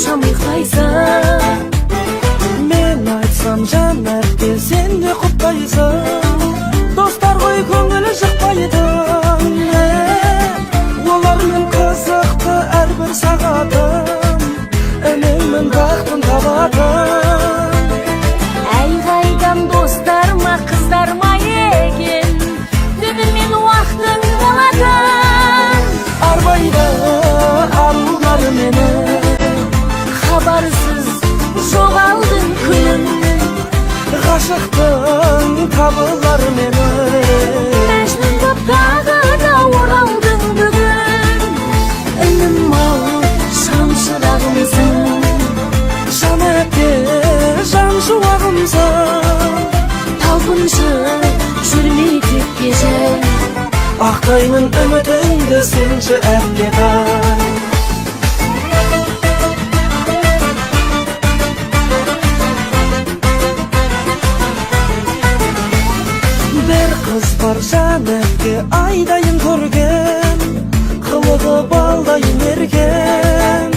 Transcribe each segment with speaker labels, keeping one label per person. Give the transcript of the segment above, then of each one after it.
Speaker 1: akşam yıklaysan.
Speaker 2: Men aytsam jannatke sen de kutlaysan. Dostlar koy köngülü jıkpaydı. Olarmen kızıktı her bir sağatım. Emeğimin baktın tabadım.
Speaker 1: Ey gaydam dostlarma kızlarma egen, düdümin vaxtın kaladın.
Speaker 2: Arbayda arılar meni,
Speaker 1: Habarsız жоғалдың күнімнің.
Speaker 2: Ғашықтың табылар мені.
Speaker 1: Мәжнүн боп тағы да оралдың бүгін. Үнім-ау шамшырағымсың.
Speaker 2: Жан әпке жан шуағымсың.
Speaker 1: Талпыншы жүрмей тек кеше.
Speaker 2: Ақтаймын үмітіңді сенші әпке қай. Bir kız var jan әпке айдайын көрген. Қылығы балдайын ерген.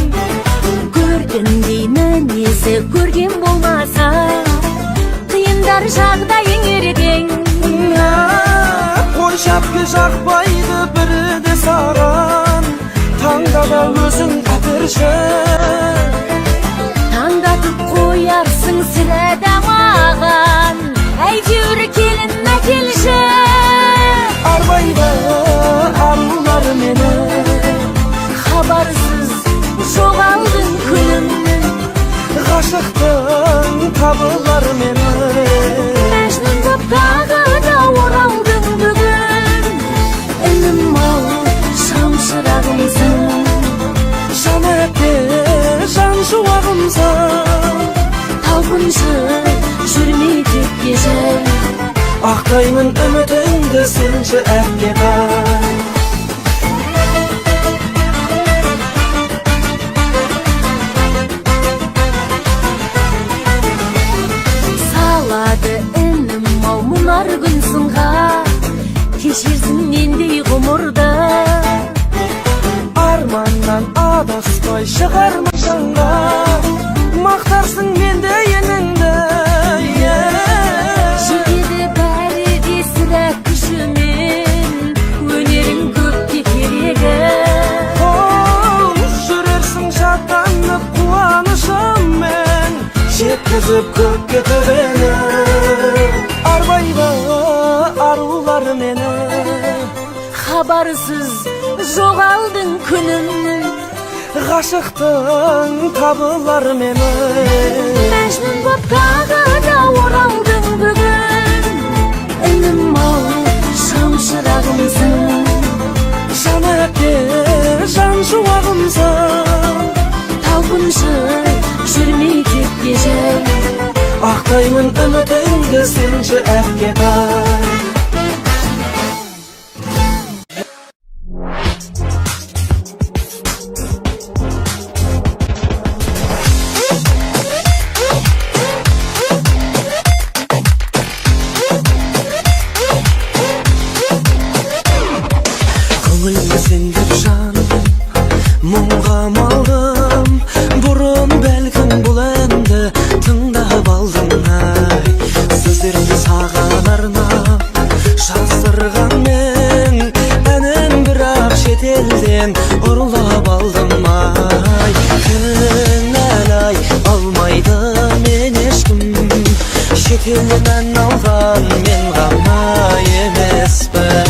Speaker 1: Көрдім деймін есі көрген болмаса, қиындар жағдайың ерген.
Speaker 2: Қой шапке жақпайды бірі де саған. Таңда да өзің әперші.
Speaker 1: Таңдатып қоярсың сірә да маған. Әйтеуір келін әкелші.
Speaker 2: Арбайда арулар мені,
Speaker 1: Хабарсыз жоғалдың күнімнің.
Speaker 2: Ғашықтың табылар мені.
Speaker 1: Мәжнүн боп тағы да оралдың бүгін. Үнім-ау шамшырағымсың.
Speaker 2: Жан әпке жан шуағымсың.
Speaker 1: Талпыншы жүрмей тек кеше.
Speaker 2: Ақтаймын үмітіңді сенші әпке қай.
Speaker 1: Салады інім-ау мұнар күн сынға. Кешерсің мендей ғұмырды.
Speaker 2: Арманнан адаспай шығарма жанға. Мақтарсың менде еніңді.
Speaker 1: Жетеді бәрі де сірә күшімен. Өнерің көпке керегі.
Speaker 2: Жүрерсің жаттанып қуанышыммен. Жеткізіп көкке төбені. Арбайда арулар мені,
Speaker 1: Хабарсыз жоғалдың күнімнің.
Speaker 2: Ғашықтың табылар мені.
Speaker 1: Мәжнүн боп тағы да оралдың бүгін. Үнім-ау шамшырағымсың.
Speaker 2: Жан әпке жан шуағымсың.
Speaker 1: Талпыншы жүрмей тек кеше.
Speaker 2: Ақтаймын үмітіңді сенші әпке қай. Көңілімді сендіп жаным, мұңға малдым. Бұрын бәлкім бұл әнді тыңдап алдым. Сөздерімді саған арнап жаздырған мен. Әнін бірақ шетелден ұрлап алдым. Кінәлай алмайды мен ешкім. Шетелден ән алған мен ғана емеспін.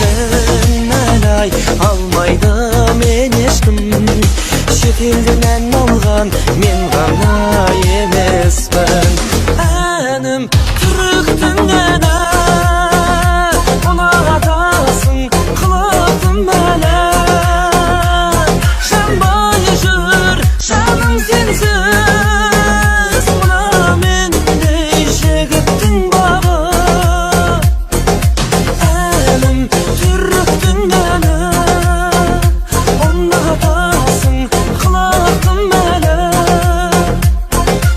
Speaker 2: Кінәлай алмайды мен ешкім. Шетелден ән алған мен ғана емеспін. Әнім түріктің әні, ұнатасың қылықтым әлі. Жанбай жүр жаным сенсіз. Мына мендей жігіттің бағы. Әнім түріктің әні, ұнатасың қылықтым әлі.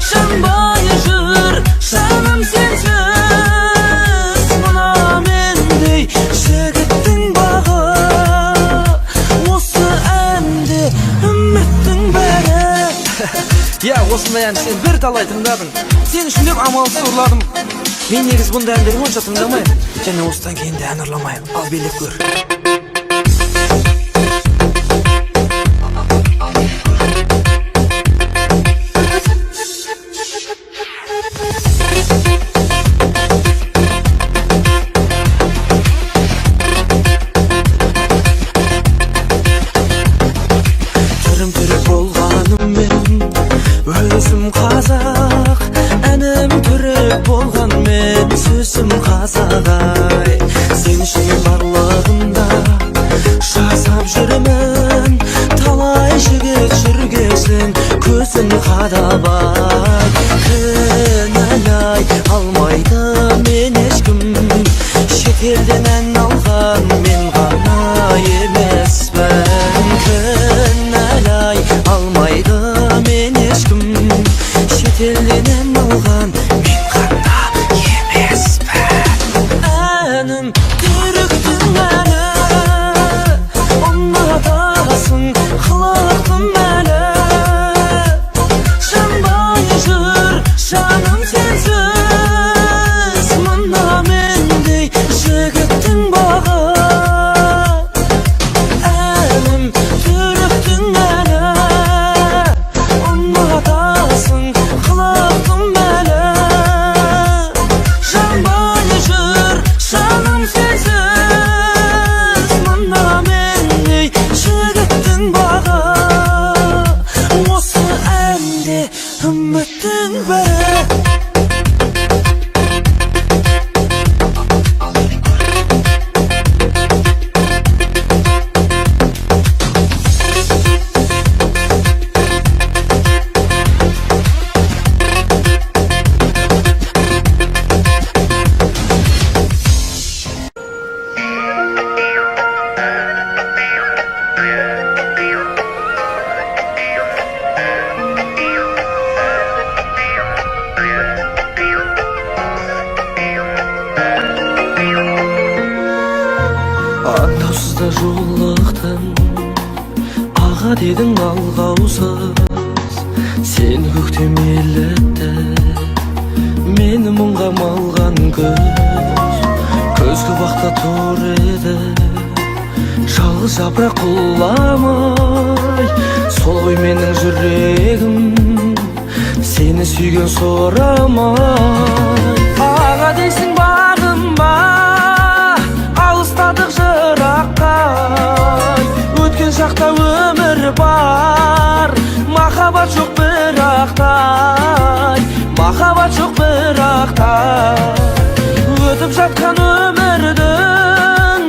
Speaker 2: Жанбай жүр жаным сенсіз. Ya osunda yani sen bir talay tыңдадың. Sen үшін деп амалсыз ұрладым. Мен негіз бұндай әндерді онша тыңдамаймын. Және осыдан кейін де ән ұрламаймын. Ал билеп көр. Өзім қазақ, әнім түрік болған мен сөзім қазақ-ай. Сен үшін барлығында жасап жүрмін, талай жігіт жүргесін көзін қадап-ай. Кінәлай алмайды мен ешкім, шетелден ән алған мен ғана емеспін. Кінәлай алмайды мен ешкім, шетелден ән алған мен ғана емеспін. Әнім түріктің әні, ұнатасың қылықтың әлі. Жанбай жүр жаным сенсіз, мына мендей жігіттің бағы. Әнім түріктің әні, ұнатасың қылықтың әлі. Жанбай жүр жаным сенсіз, мына мендей жігіттің бағы. Осы әнде үміттің бәрі. Анда-сызда жолықтым, аға дедің алғаусыз. Сен көктем елітті, мені мұңға малған көз. Көзгі бақта тұр еді, жалғыз жапырақ құламай. Сол ғой менің жүрегім, сені сүйген сорамай. Аға дейсің бағым ба, алыстадық жыраққа. Өткен шақта өмір бар, махаббат жоқ бірақтай. Махаббат жоқ бірақтай. Өтіп жатқан өмірдің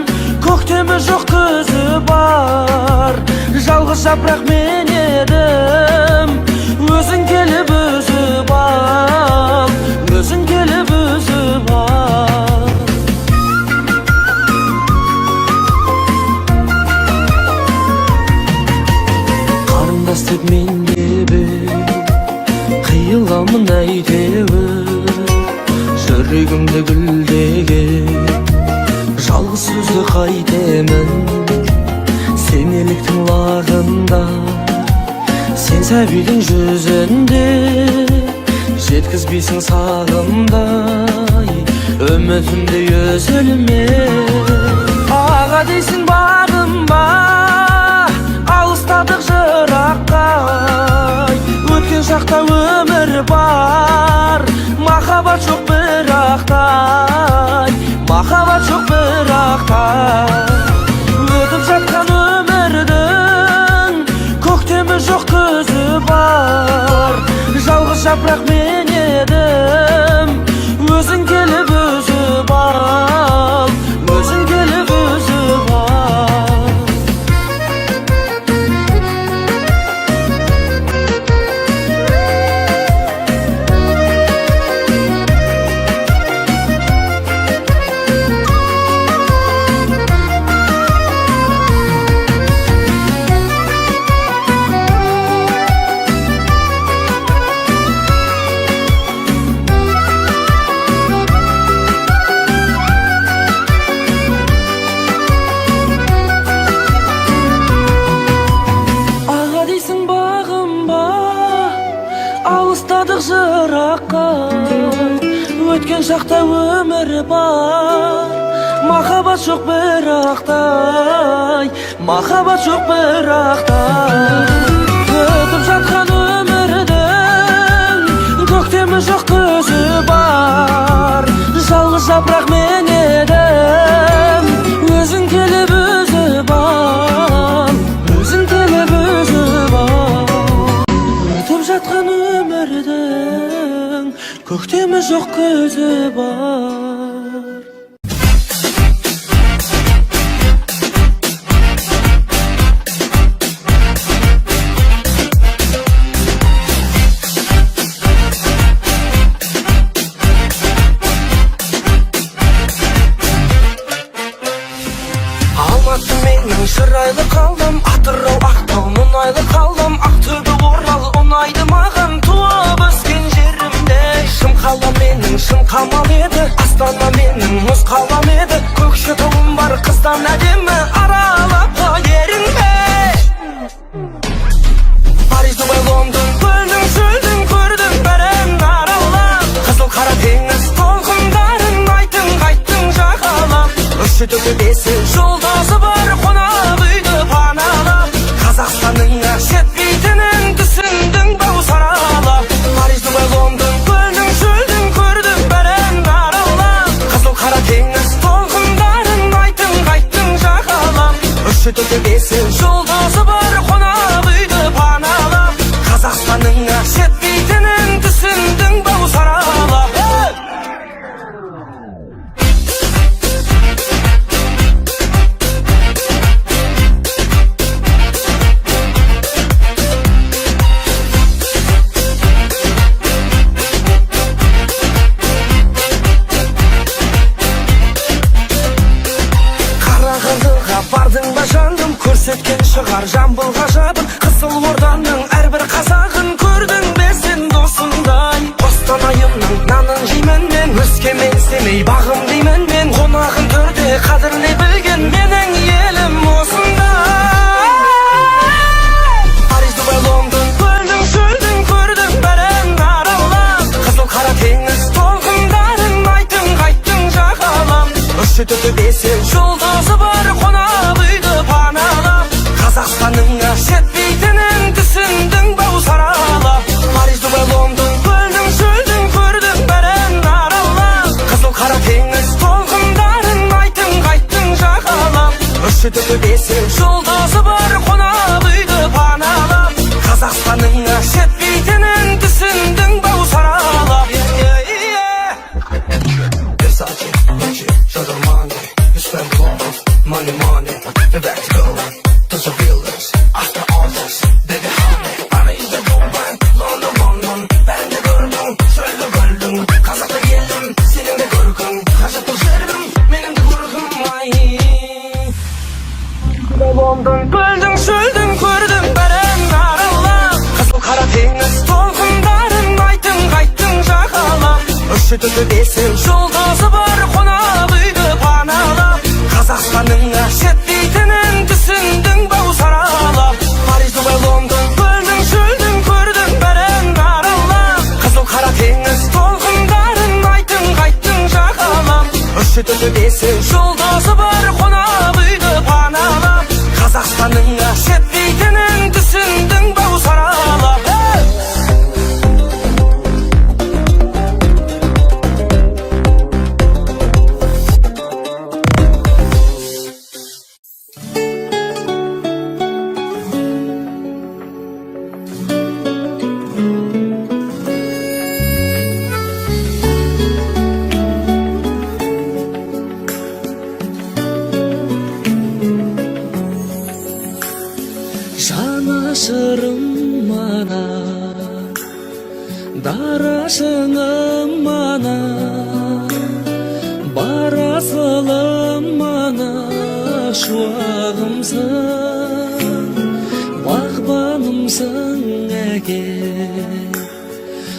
Speaker 2: көктемі жоқ күзі бар. Жалғыз жапырақ мен едім, өзің келіп үзіп ал, өзің келіп үзіп ал. Қарындас деп мен деп қиыламын әйтеуір, жүрегімді гүлдеген жалғыз сөзді қайтемін. Сен еліктің лағында, сен сәбидің жүзінде, жеткізбейсің сағымдай үмітімді өзілме. Аға дейсің бағым ба, алыстадық жыраққа. Өткен шақта өмір бар, махаббат жоқ бірақтай. Махаббат жоқ бірақтай. Өтіп жатқан өмірдің көктемі жоқ күзі бар. Жалғыз жапырақ мен едім, өзің келіп үзіп ал, өзің келіп үзіп ал. Bastadıq zıraqqa Ötken şaqta ömür var Mahabat çok bıraktay Mahabat çok bıraktay Ötüp жатқан ömürden Көктемі жоқ көзі бар Жалғыз жапырақ мен едім Өзің келіп өзіп ал Өзің келіп өзіп ал Өтіп жатқан өмірдің Көктемі жоқ көзі бар Шырайлы қалдым, Атырау, Ақтау, мұнайлы қалдым Ақтөбе, Орал, ұнайды маған Туып өскен жерімде Шым қалам менің, шым қамал еді Астана менің, мұз қалам еді Көкшетауым бар, қыздан әдемі Аралап еріңбе Париж, Дубай, Лондон, көлдің, шөлдің Көрдің бәрін аралап Қызыл қара теңіз, толқындарын Айтың, қайттың жағалап Үші төбе бесі, жолдасы бар Қонақ үйді паналап Қазақстанның жетпейтінін түсіндің бау саралап Париж, Дубай, Лондон, көлдің, шөлдің Көрдің бәрін аралап Қызыл қара теңіз, толқындарын Айтың, қайттың жағалап Үші төбе бесі, жолдасы бар Қонақ үйді паналап Қазақстанның жетпейтінін түсіндің бау саралап Бардың ба жаным, көрсеткен шығар Жамбыл ғажабын, Қызылорданың әрбір қазағын Көрдің бе сен досыңдай Қостанайымның нанын жеймін мен Өскемен семей бағым деймін мен Қонағын төрде қадірлей білген Менің елім осындай Париж, Дубай, Лондон, көлдің, шөлдің Көрдің бәрін аралап Қызыл қара теңіз, толқындарын Айтың, қайттың жағалап Үші төбе бесі, жолдасы бар Қонақ үйді паналап Қазақстанның жетпейтінін түсіндің бау саралап Париж, Дубай, Лондон, көлдің, шөлдің Көрдің бәрін аралап Қызыл қара теңіз, толқындарын Айтың, қайттың жағалап Үші төбе бесі, жолдасы бар Қонақ үйді паналап Қазақстанның жетпейтінін түсіндің бау саралап Versace, Gucci, show money You spend a lot of money, money We're back to go to the buildings After all this, baby honey Paris'de Dubai, London, London Ben de gördüm, şöyle gördüm Kazakta geldim, senin de görgün Kaçak üzerim, benim de gurgum Ay London, gördüm, şöldüm, gördüm Beren aralap Kızıl kara teniz, толқындарын Айтың, қайттың жағалап Үші төбе бесі, жолдасы бар Қонақ үйді паналап Қазақстанның жетпейтінін түсіндің бау саралап Париж, Дубай, Лондон, көлдің, шөлдің Көрдің бәрін аралап Қызыл қара теңіз, толқындарын Айтың, қайттың жағалап Үші төбе бесі, жолдасы бар Қонақ үйді паналап Қазақстанның жетпейтінін түсіндің бау саралап Жанашырым мана Дарашыңым мана Барасылым мана Шуағымсың Бағбанымсың әге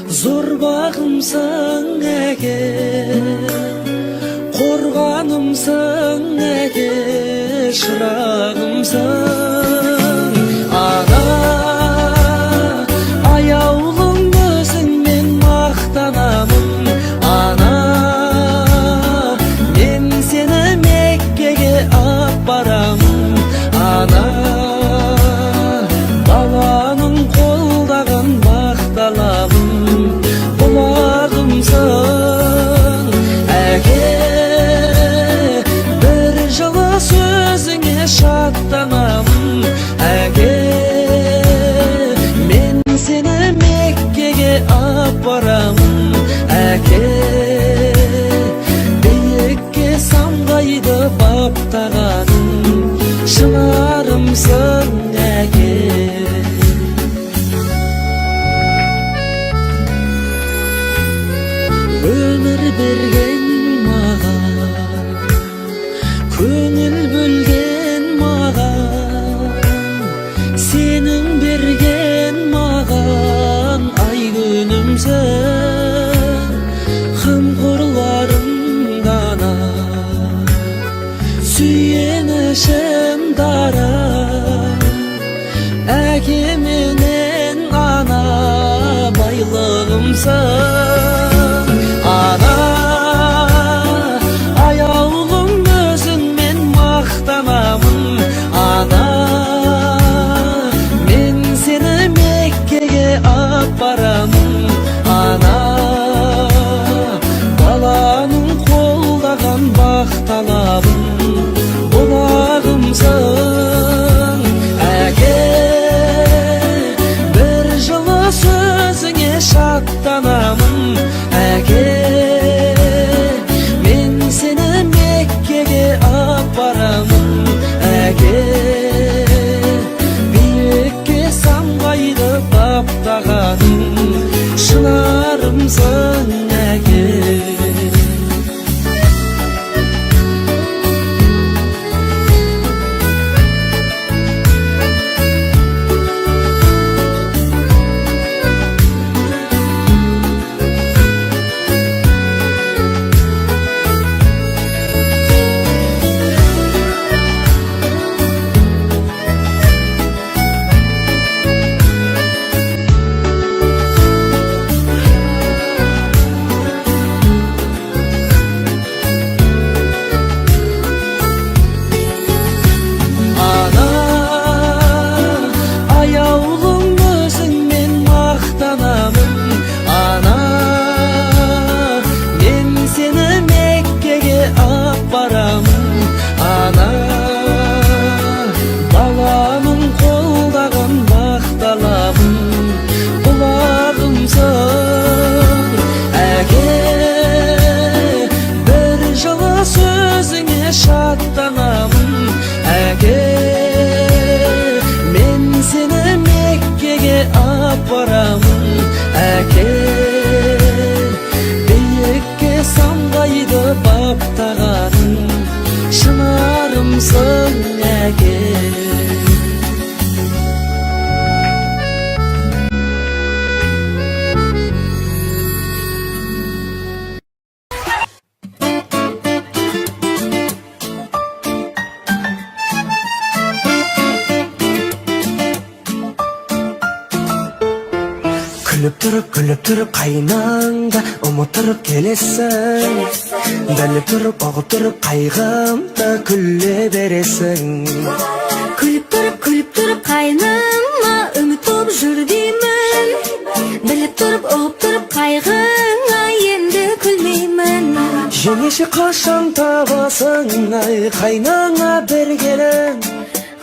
Speaker 2: Зор бағымсың әге Қорғанымсың әге Шырағымсың Ана аяулым өзіңмен bergen maga, köngül bölgen maga, senin bergen magan ay günümsen qamqurlarım gana, süyenişim dara, äke menen ana baylığımsan. Ana ayağım özün men maqtanamın. Ana men seni Mekke'ge apparamın. Ana balanın koldagan baktalabın bulağımsan. Äge bir жылы sözüne şattanamın. Äge men seni Mekke'ge apparamın. Äge büyükке samgaydı baptagaның şınarımsın. Äge şattanamın. Äge men seni Mekke'ge apparamın. Äge büyükке samgaydı baptagaның şınarımsın. Äge Gülüp durup kaynağında umuturup gelesin. Bilip durup oğup durup kaygımda gülle veresin.
Speaker 1: Gülüp durup kaynağıma ümit olup jür deymen. Bilip durup oğup durup kaygına endi gülmeymen.
Speaker 2: Jengişi kaşan tabasın ay kaynağına bergelen.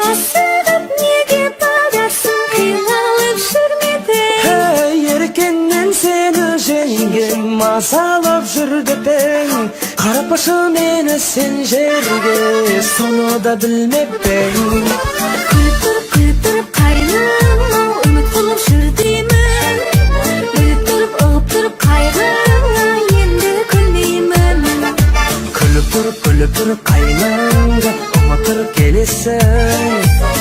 Speaker 1: Asılıp nege badasın kıynalıp sürmeden.
Speaker 2: Hey erkenden seni jengem masalap jürdü ben. Karap başı meni sen jerge sonu da bilmep ben.
Speaker 1: Gülüp durup kaynağıma ümit olup jür deymen. Bilip durup oğup durup kaygına endi gülmeymen.
Speaker 2: Gülüp durup kaynağında umuturup gelesin.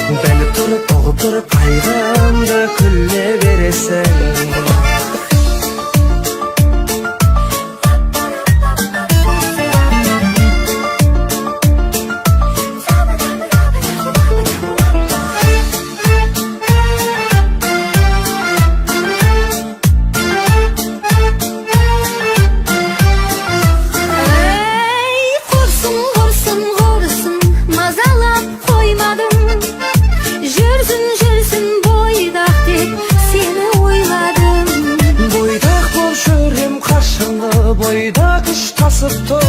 Speaker 2: Bilip durup oğup durup kaygımda gülle veresin.
Speaker 1: Mazalap koymadım. Jürsün boydak dep seni oyladım.
Speaker 2: Boydak bol şörem kaşınlı boydak iş tasıptı.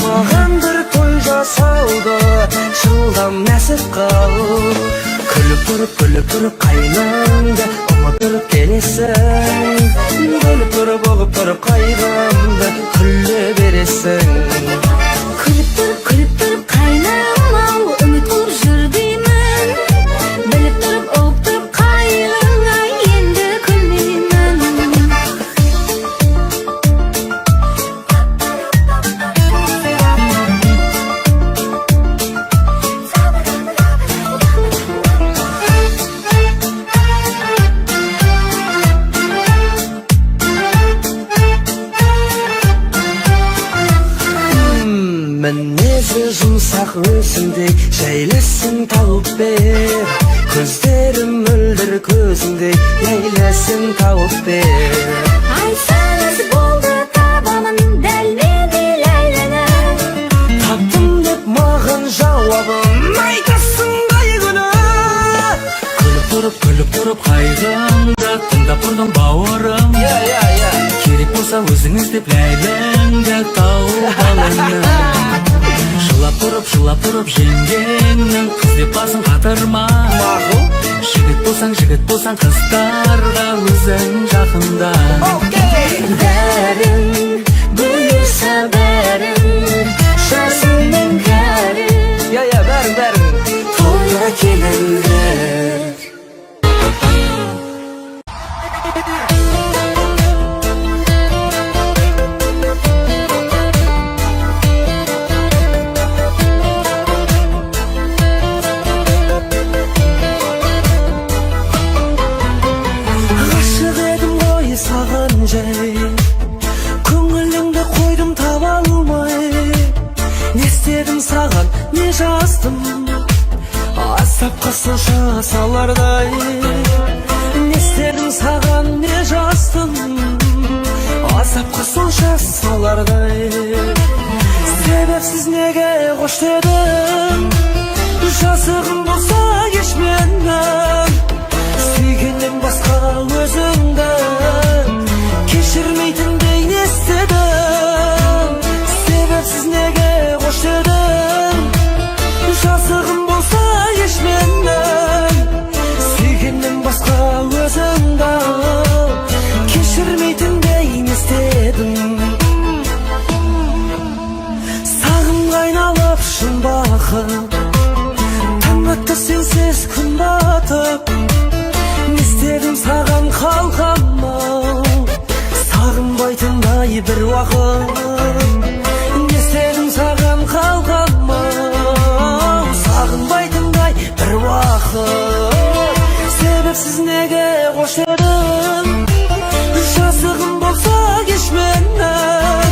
Speaker 2: Mağan bir toy jasaudu şıldan nasip kal. Gülüp durup kaynağında umuturup gelesin. Gülüp durup oğup durup kaygımda gülle veresin.
Speaker 1: Gülüp durup kaynağıma ümit olup jür deymen. Bilip durup oğup durup kaygına endi gülmeymen.
Speaker 2: özündey Jeylesin taup ber Közlerim müldir közündey Eylesin taup ber
Speaker 1: Aysanız boldu tabamın delmedi leylene
Speaker 2: Taptım dep mağın javabım Aytasın kaygını
Speaker 3: Külüp durup kaygımda Tındap durdum bağırım Керек болса өзіңіз деп ләйліңді тауып алыңыз Жылап тұрып жеңгеннің қыз деп басын қатырма Жігіт болсаң қыздарға өзің жақында
Speaker 1: Bärin buyursa bärin Şasının kârin
Speaker 2: Verin
Speaker 1: Toyra kelenler
Speaker 2: Aşık edim koy sağan jey Көңіліңді қойдым таба алмай Не істедім саған, не жаздым Азапқа сонша салардай Не істедім саған, не жаздым Азапқа сонша салардай Себепсіз неге қош дедің Жазығым болса кеш менен Сүйгеннен басқа өзіңді Кешірмейтіндей не істедім Себепсіз неге қош дедің Жазығым болса еш менен Сүйгеннен басқа өзіңді Кешірмейтіндей не істедім Сағымға айналып шын бақыт Таң атты сенсіз күн батып Не істедім саған қалқамау Сағынбайтындай бір уақыт Не істедім саған қалқамау Сағынбайтындай бір уақыт Себепсіз неге қош дедің Жазығым болса кеш менен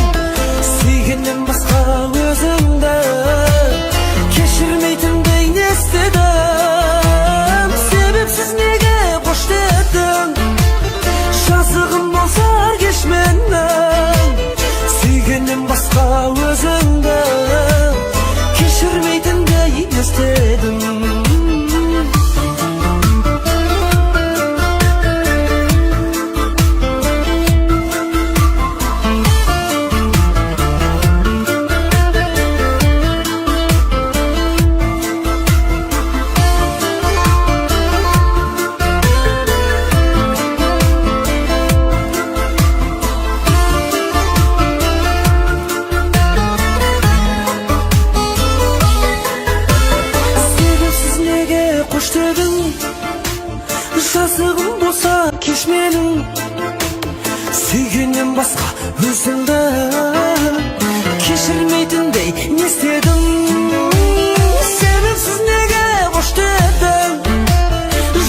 Speaker 2: Сүйгеннен басқа өзіңді Кешірмейтіндей не істедім Себепсіз неге қош дедің Жазығым болса кеш менен Сүйгеннен басқа өзіңді Кешірмейтіндей не істедім Себепсіз неге қош дедің Жазығым болса кеш менің Сүйгеннен басқа өзіңді Кешірмейтіндей не істедім Себепсіз неге қош дедің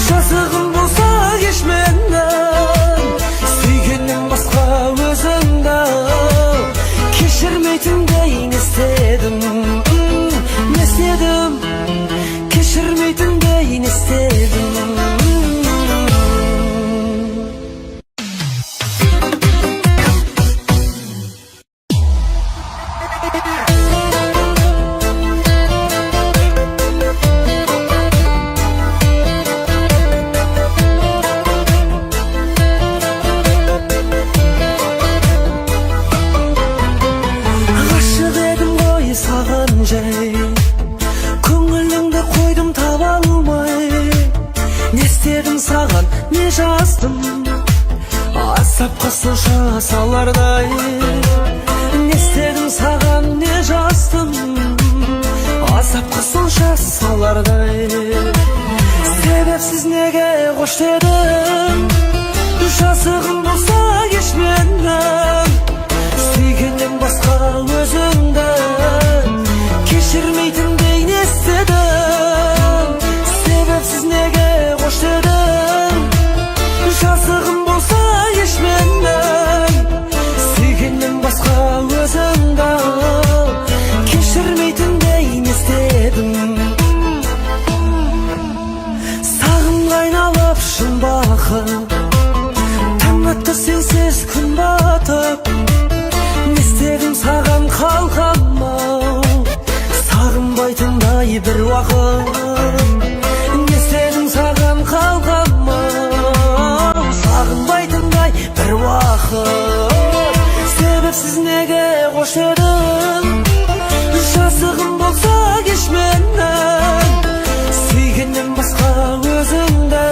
Speaker 2: Жазығым болса кеш менің Сүйгеннен басқа өзіңді Кешірмейтіндей не істедім Не істедім Кешірмейтіндей не істедім Ғашық едім ғой саған жай Көңіліңді қойдым таба алмай Не істедім саған, не жаздым Азапқа сонша салардай Не істедім саған, не жаздым Азапқа сонша салардай Себепсіз неге қош дедің Жазығым болса кеш менен Сүйгеннен басқа өзіңді Кешірмейтіндей не істедім Себепсіз неге қош дедің Жазығым болса еш менен Сүйгеннен басқа өзіңді Кешірмейтіндей не істедім Hatta sensiz gün batıp ne istedim sağan kalkama Sağınbaytınday bir vakit ne istedim sağan kalkama Sağınbaytınday bir vakit Sebepsiz nege koş edin Жазығым болса кеш мені Сүйгеннен басқа өзіңді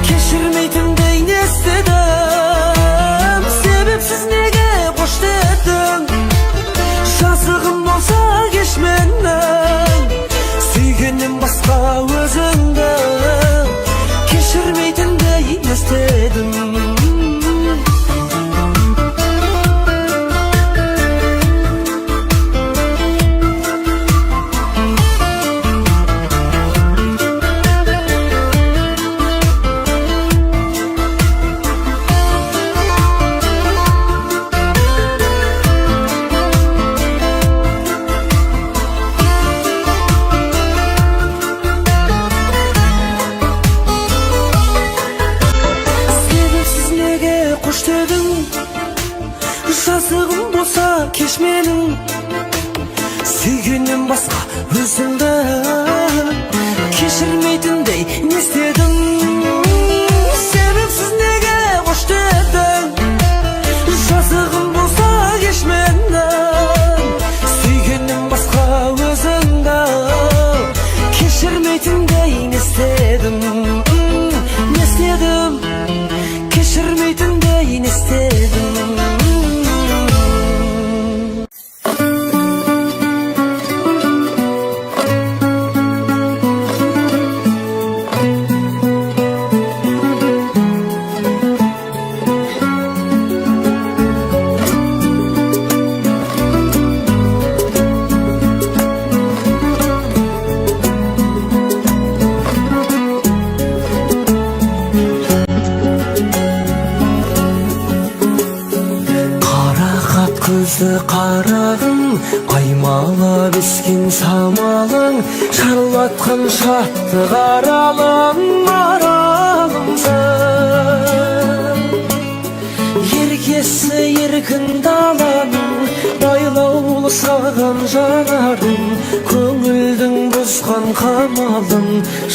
Speaker 2: Кешірмейтіндей не істедім Себепсіз неге қош дедің Жазығым болса кеш мені Сүйгеннен басқа өзіңді Кешірмейтіндей не істедім Жазығым болса кеш менің Сүйгеннен басқа өзіңді Кешірмейтіндей не істедің Себепсіз неге қош дедің Жазығым болса кеш менің Сүйгеннен басқа өзіңді Кешірмейтіндей не істедім Не істедім Кешірмейтіндей не істедім Көзі қарағың Аймалап ескен самалың Шарлатқан шаттық аралың Маралымсың Еркесі еркін даланың Байлаулы саған жанарың Көңілдің бұзған қамалың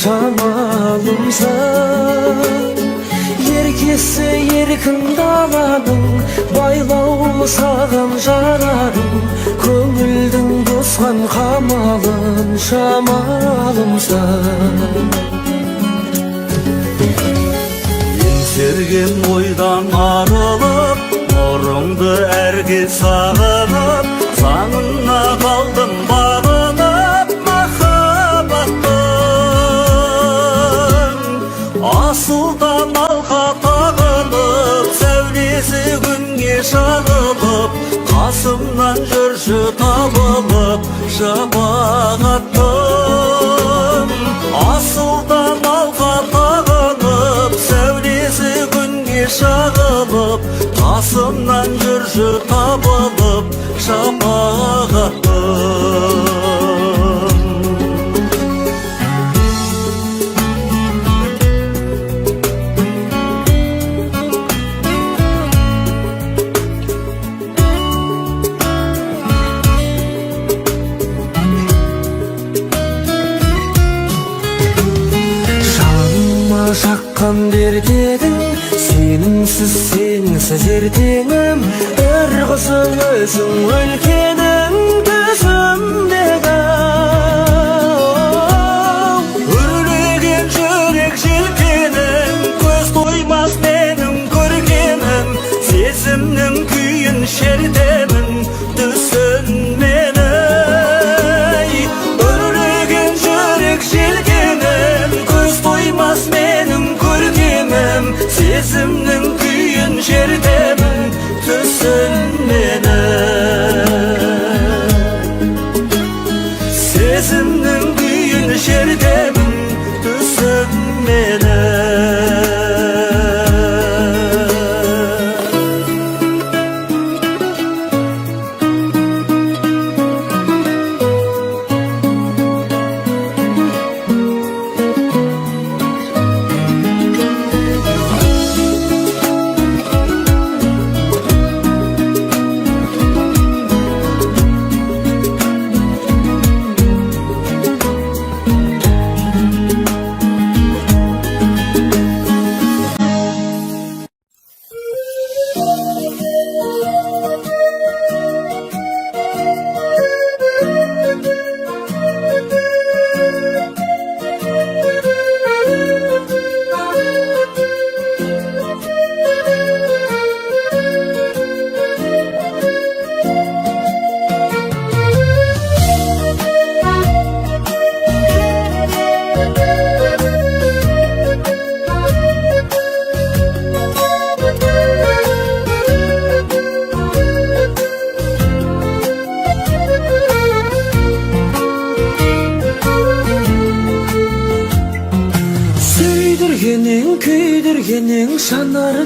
Speaker 2: Жамалымсың Еркесі еркін даланың Байлаулы саған жанарың Көңілдің бұзған қамалын Жамалымсың
Speaker 3: Еңсерген ойдан арылып Нұрыңды әрге сағынып Заңына қалдым бағынып Махаббаттың Асылдан алқа тағынып Сәулесі күнге шағылып Қасымнан жүрші табылып Шапағаттың Асылдан алқа тағынып Сәулесі күнге шағылып Қасымнан жүрші табылып Шапағаттың
Speaker 2: Жаққан дертегің Сеніңсіз ертеңім Бір қызың өзің өлкенің төсімдегі
Speaker 3: Үрлеген жүрек желкенің Көз тоймас менің көргенім Сезімнің күйін шертемін түсінменің Үрлеген жүрек желкенің Көз тоймас менің көргенім Сезімнің күйін шертемін түсінменің Сезімнің күйін шертемін түсінменің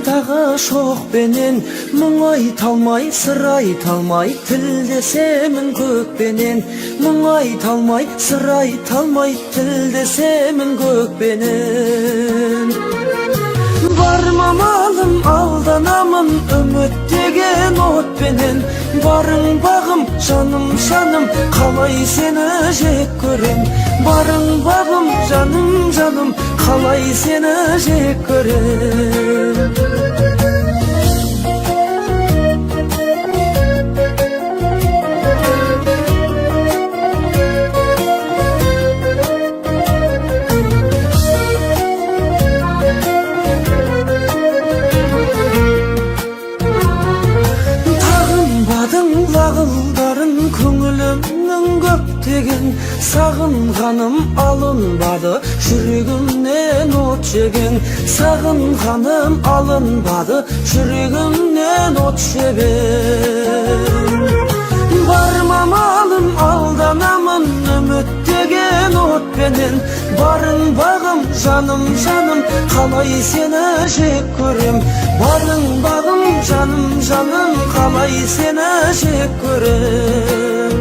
Speaker 2: Дағы шоқпенен мұң айталмай, сыр айталмай, тілдесемін көкпенен. Мұң айталмай, сыр айталмай, тілдесемін көкпенен. Барма малым, алданамын, үміттеген отпенен. Барың бағым, жаным, жаным, қалай сені жек көрем. Барың бағым, жаным, жаным, қалай сені жек көрем. Лағылдарын көңілімнің көптеген, сағынғаным алынбады, жүрегімнен от жеген. Сағынғаным алынбады, жүрегімнен от жеген. Барма малым, алданамын, үміттеген отпенен. Барың бағым, жаным, жаным, қалай сені жек көрем. Барың бағым, жаным, жаным, қалай сені жек көрем.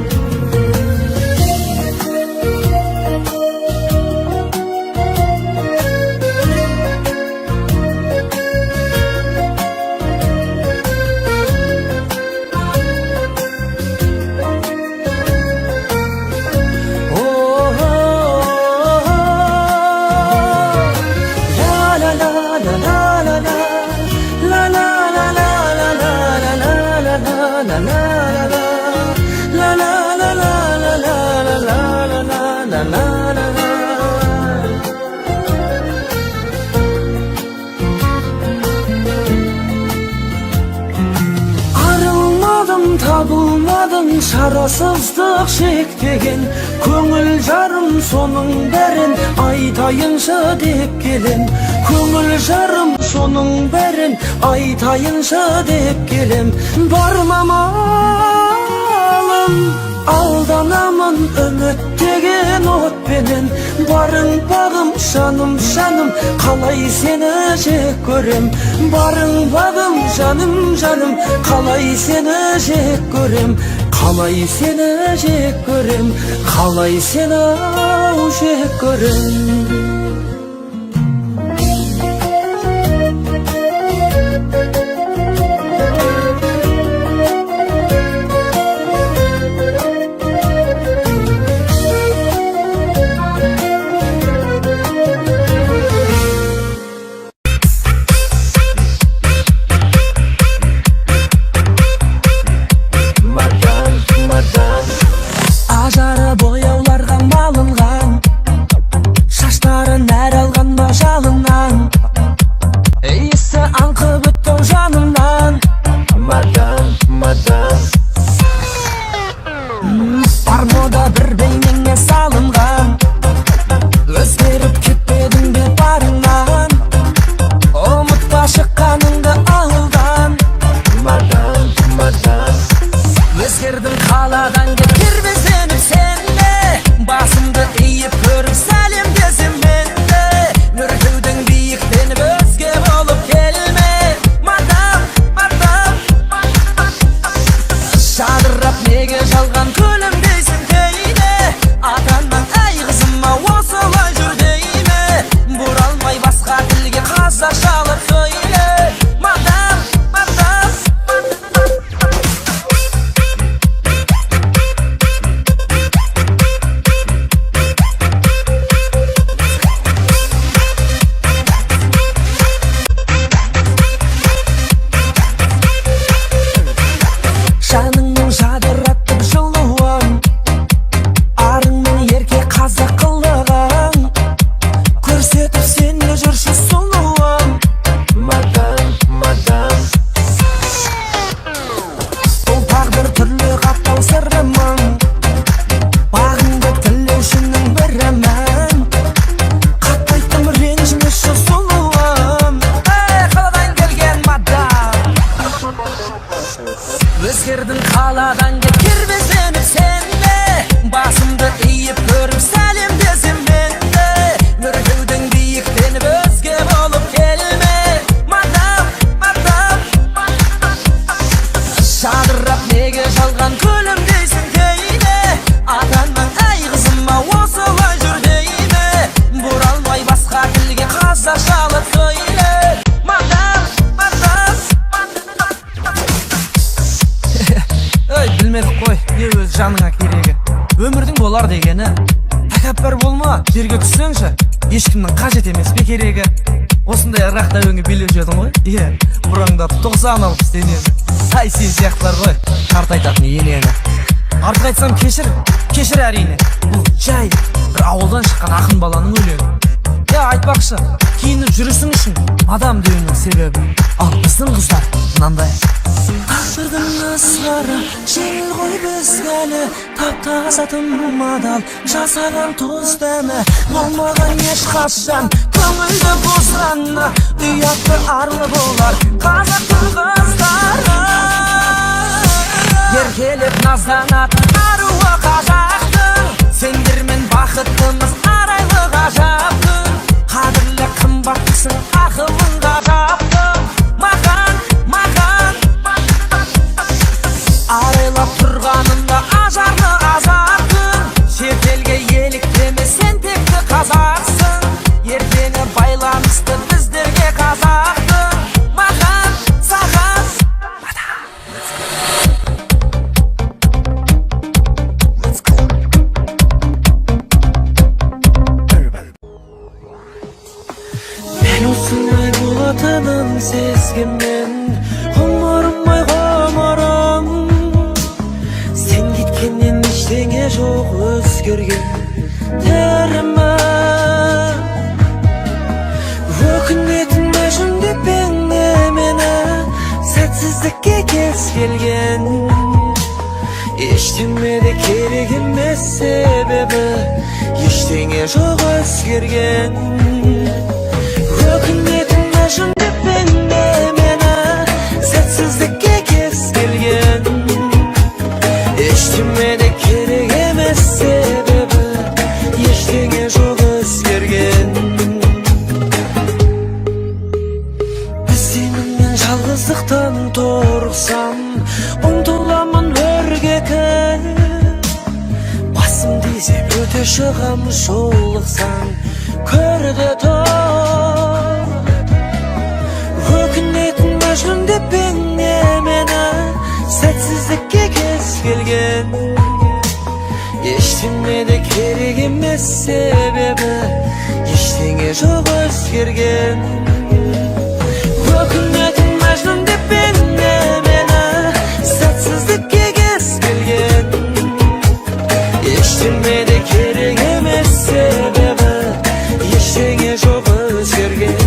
Speaker 2: Табылмадың шарасыздық шектеген, көңіл жарым соның бәрін айтайыншы деп келем. Көңіл жарым соның бәрін айтайыншы деп келем. Барма малым, алданамын, үміттеген отпенен. Барың бағым, жаным, жаным, қалай сені жек көрем. Барың бағым, жаным, жаным, қалай сені жек көрем. Қалай сені жек көрем, қалай сені жек көрем. Ажары бояуларға малынған, шаштарын әр алған ба жалыннан. Иісі аңқып өттің жанымнан. Мадам, мадам, бар мода бір бейнеңе салынған. Өзгеріп кетпедің бе барыңнан, ұмытпа шыққаныңды ауылдан. Мадам, мадам, өзгердің қаладан кетер безеніп сенде. Басымды иіп көріп сәлемдесем менде. Нүртеудің биіктеніп өзге болып келме. Мадам, мадам, жадырап неге жалған күлімдейсің кейде. Атаннан әй қызыма осылай жүр дейме. Бұралмай басқа тілге қазақшалап сөйле. Мадам, мадам, жаныңның жадыратып жылуын, арыңның ерке қазақ қылығын көрсетіп сені жүрші сұлуым. Мадам, мадам, бұл тағдыр түрлі қаттау сырымың, бағыңды тілеушінің бірімін. Қаттайтым ренжімеші сұлуым. Қаладан келген мадам, өзгердің қаладан кетер безеніп сенде. Басымды иіп көріп сәлемдесем менде. Нүртеудің биіктеніп өзге болып келме. Мадам, жаныңа керегі. Өмірдің болар дегені. Тәкаппар болма, жерге түссеңші, ешкімнің қажет емес пе керегі. Осындай ырақта өңі билеп жедің ғой. Бұраңдап 90 алып істенеді. Сай сен сияқтылар ғой, қартайтатын енені. Артық айтсам кешір әрине. Бұл жай бір ауылдан шыққан ақын баланың өлеңі. Айтпақшы, киініп жүрісің үшін адам деуінің себебі. Ал біздің қыздар мынандай. Тағдырдың ызғары жеңіл ғой бізге әлі, тап-таза тым адал жасаған тұз дәмі. Болмаған ешқашан көңілді босанна, ұятты арлы болар қазақтың қыздары. Еркелеп назданатын аруы қазақтың, сендермен бақыттымыз арайлы ғажапты. Қадірлі қымбаттысың ақылың ғажапты. Маған арайлап тұрғанымда ажарлы азаттың, шетелге еліктеме сен текті қазақсың. Ертеңі байланысты біздерге қазақтың. Маған саған мен осылай болатынын сезгенмен, ғұмырым сен кеткеннен ештеңе жоқ өзгерген терімі. Өкінетін мәжіндеп мені сәтсіздікке кез келген. Ештеме де керек емес себебі, ештеңе жоқ өзгерген. Өкінетін мәжіндеп мені сәтсіздікке кез келген. Ештеме де керек емес себебі, ештеңе жоқ өзгерген. Сеніңмен жалғыздықтан торықсам, ұмтыламын өргекі. Басым дезеп өте шығам, жолықсаң көрді тұр. Өкінетін мәжнүндеп мені сәтсіздікке кез келген. Ештеме де керек емес себебі, ештеңе жоқ өзгерген. Өкінетін мәжнүндеп мені сәтсіздікке кез келген. Ештеме де керек емес себебі, ештеңе жоқ өзгерген.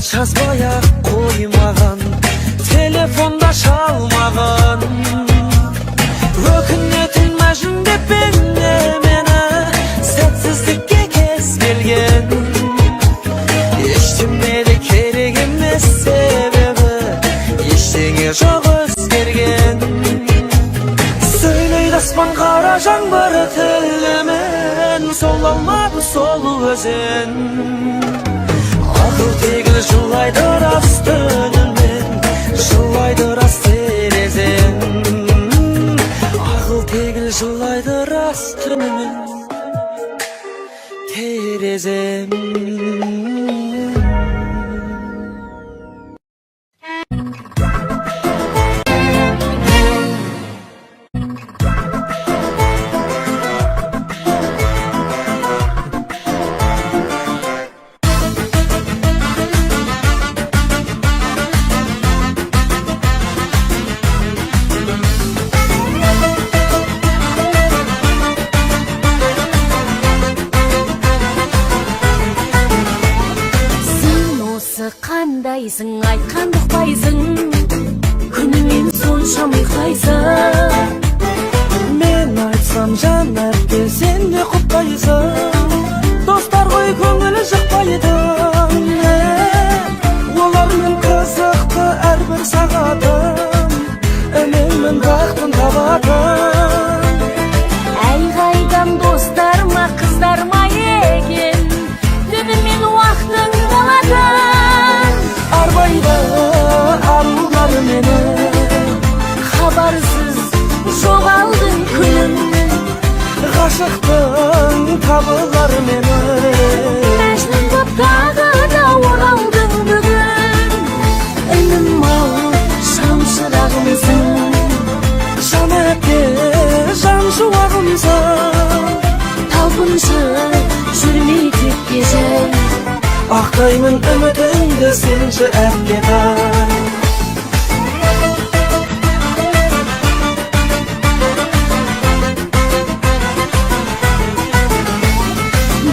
Speaker 2: Жазбай-ақ қоймаған, телефонда шалмаған. Өкінетін мәжіндеп мені сәтсіздікке кез келген. Ештеме де керек емес себебі, ештеңе жоқ өзгерген. Сөйлейді аспан қара жаңбыр тілімен, сол алмады сол өзен. Ақыл тегіл жылайды рас түнімен, жылайды рас терезем. Ақыл тегіл жылайды рас түнімен, терезем. baktın tabatın.
Speaker 1: Ey qaydan dostlarma kızlarma egen Dünümün vaxtın boladın
Speaker 2: Arbayda arılar meni
Speaker 1: Habarsız жоғалдың күнімнің
Speaker 2: Ғашықтың табылар мені
Speaker 1: Мәжнүн боп тағы да оралдың бүгін Үнім-ау шамшырағымсың
Speaker 2: Жан әпке жан шуағымсың
Speaker 1: Талпыншы жүрмей тек кежей
Speaker 2: Ақтаймын үмітіңді сенші әпкетай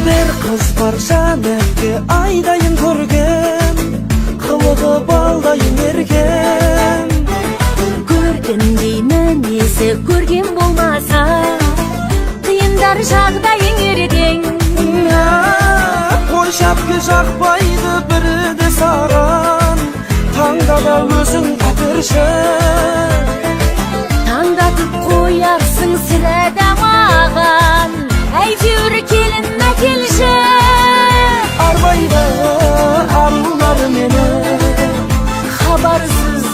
Speaker 2: Bir kız var жан әпке айдайын көрген Қылығы балдайын ерген
Speaker 1: Көргендей мінезі көрген болмаса Қиындар жағдайың ерден
Speaker 2: Қой шапке жақпайды бірі де саған Таңда да өзің әперші
Speaker 1: Таңдатып қоярсың сірә да маған Әйтеуір келін әкелші
Speaker 2: Арбайды арулар мені
Speaker 1: Хабарсыз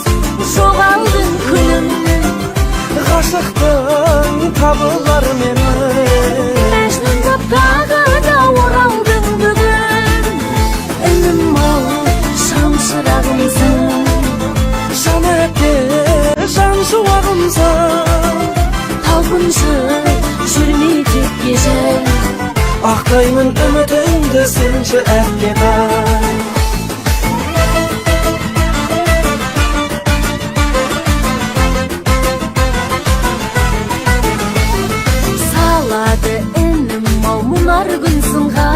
Speaker 1: жоғалдың күнімнің
Speaker 2: Ғашықтың табылар мені
Speaker 1: Мәжнүн боп тағы да оралдың бүгін Үнім-ау шамшырағымсың
Speaker 2: Жан әпке жан шуағымсың
Speaker 1: Талпыншы жүрмей тек кежей
Speaker 2: Ақтаймын үмітіңді сенші әпкетай
Speaker 1: Салады інім-ау мұнар күн сынға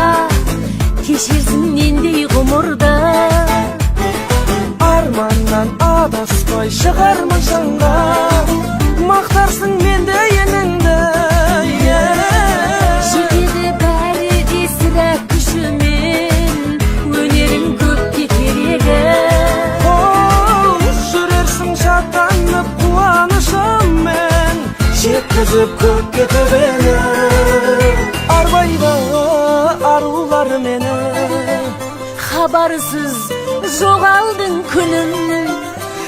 Speaker 1: Кешерсің нендей ғұмырды
Speaker 2: Арманнан адаспай шығармын шаңға Мақтарсың менде еніңді
Speaker 1: Жетеді бәрі де сірә күшімен Өнерің көпке керегі
Speaker 2: Жүрерсің шаттанып қуанышыммен Жеткізіп көкке төбені Арбайды арулар мені
Speaker 1: Хабарсыз жоғалдың күнімнің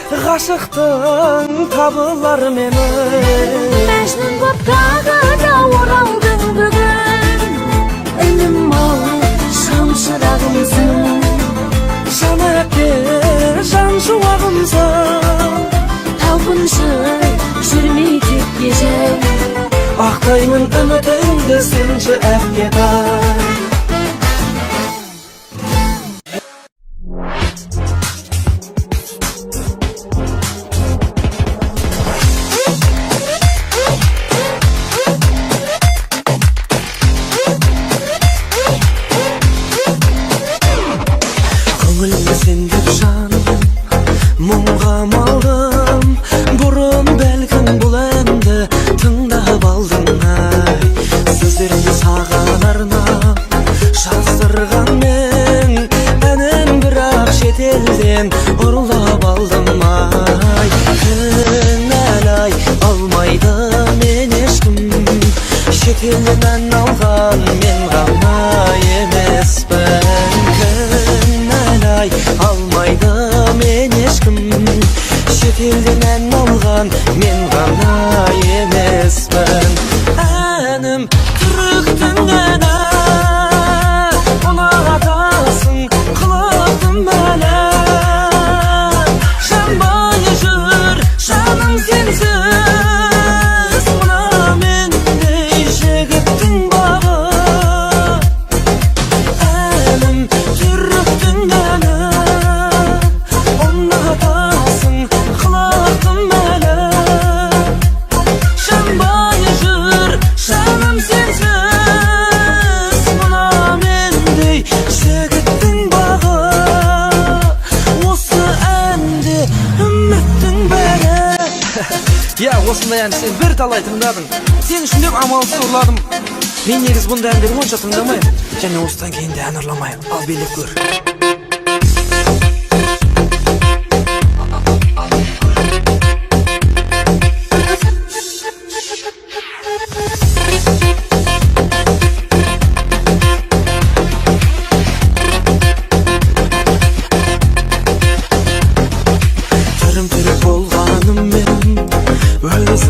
Speaker 2: Ғашықтың табылар мені
Speaker 1: Мәжнүн боп тағы да оралдың бүгін Үнім-ау шамшырағымсың
Speaker 2: Жан әпке жан шуағымсың
Speaker 1: Талпыншы жүрмей тек кежей
Speaker 2: Ақтаймын үмітіңді сенші әпкетай Көңілімді сендеп жаным мұңға малдым Бұрын бәлкім бұл әнді тыңдап алдың ай Сөздерімді саған арнап жаздырған мен Әнін бірақ шетелден ұрлап алдым ай Кінәлай алмайды мен ешкім Шетелден ән алған мен ғана емеспін Кінәлай алмайды мен ешкім Шетелден ән алған мен ғана емеспін Әнім түріктің әні ұнатасың қылықтым әлі Жанбай жүр жаным сенсіз Мына мендей жігіттің бағы Әнім түріктің әні ұнатасың қылықтым әлі Жанбай жүр жаным сенсіз Мына мендей жігіттің бағы Осы әнде үміттің бәрі осындай әнді сен бір талай тыңдадың Сен үшін деп амалсыз ұрладым Мен негіз бұндай әндерді онша тыңдамаймын Және осыдан кейін де ән ұрламаймын Ал билеп көр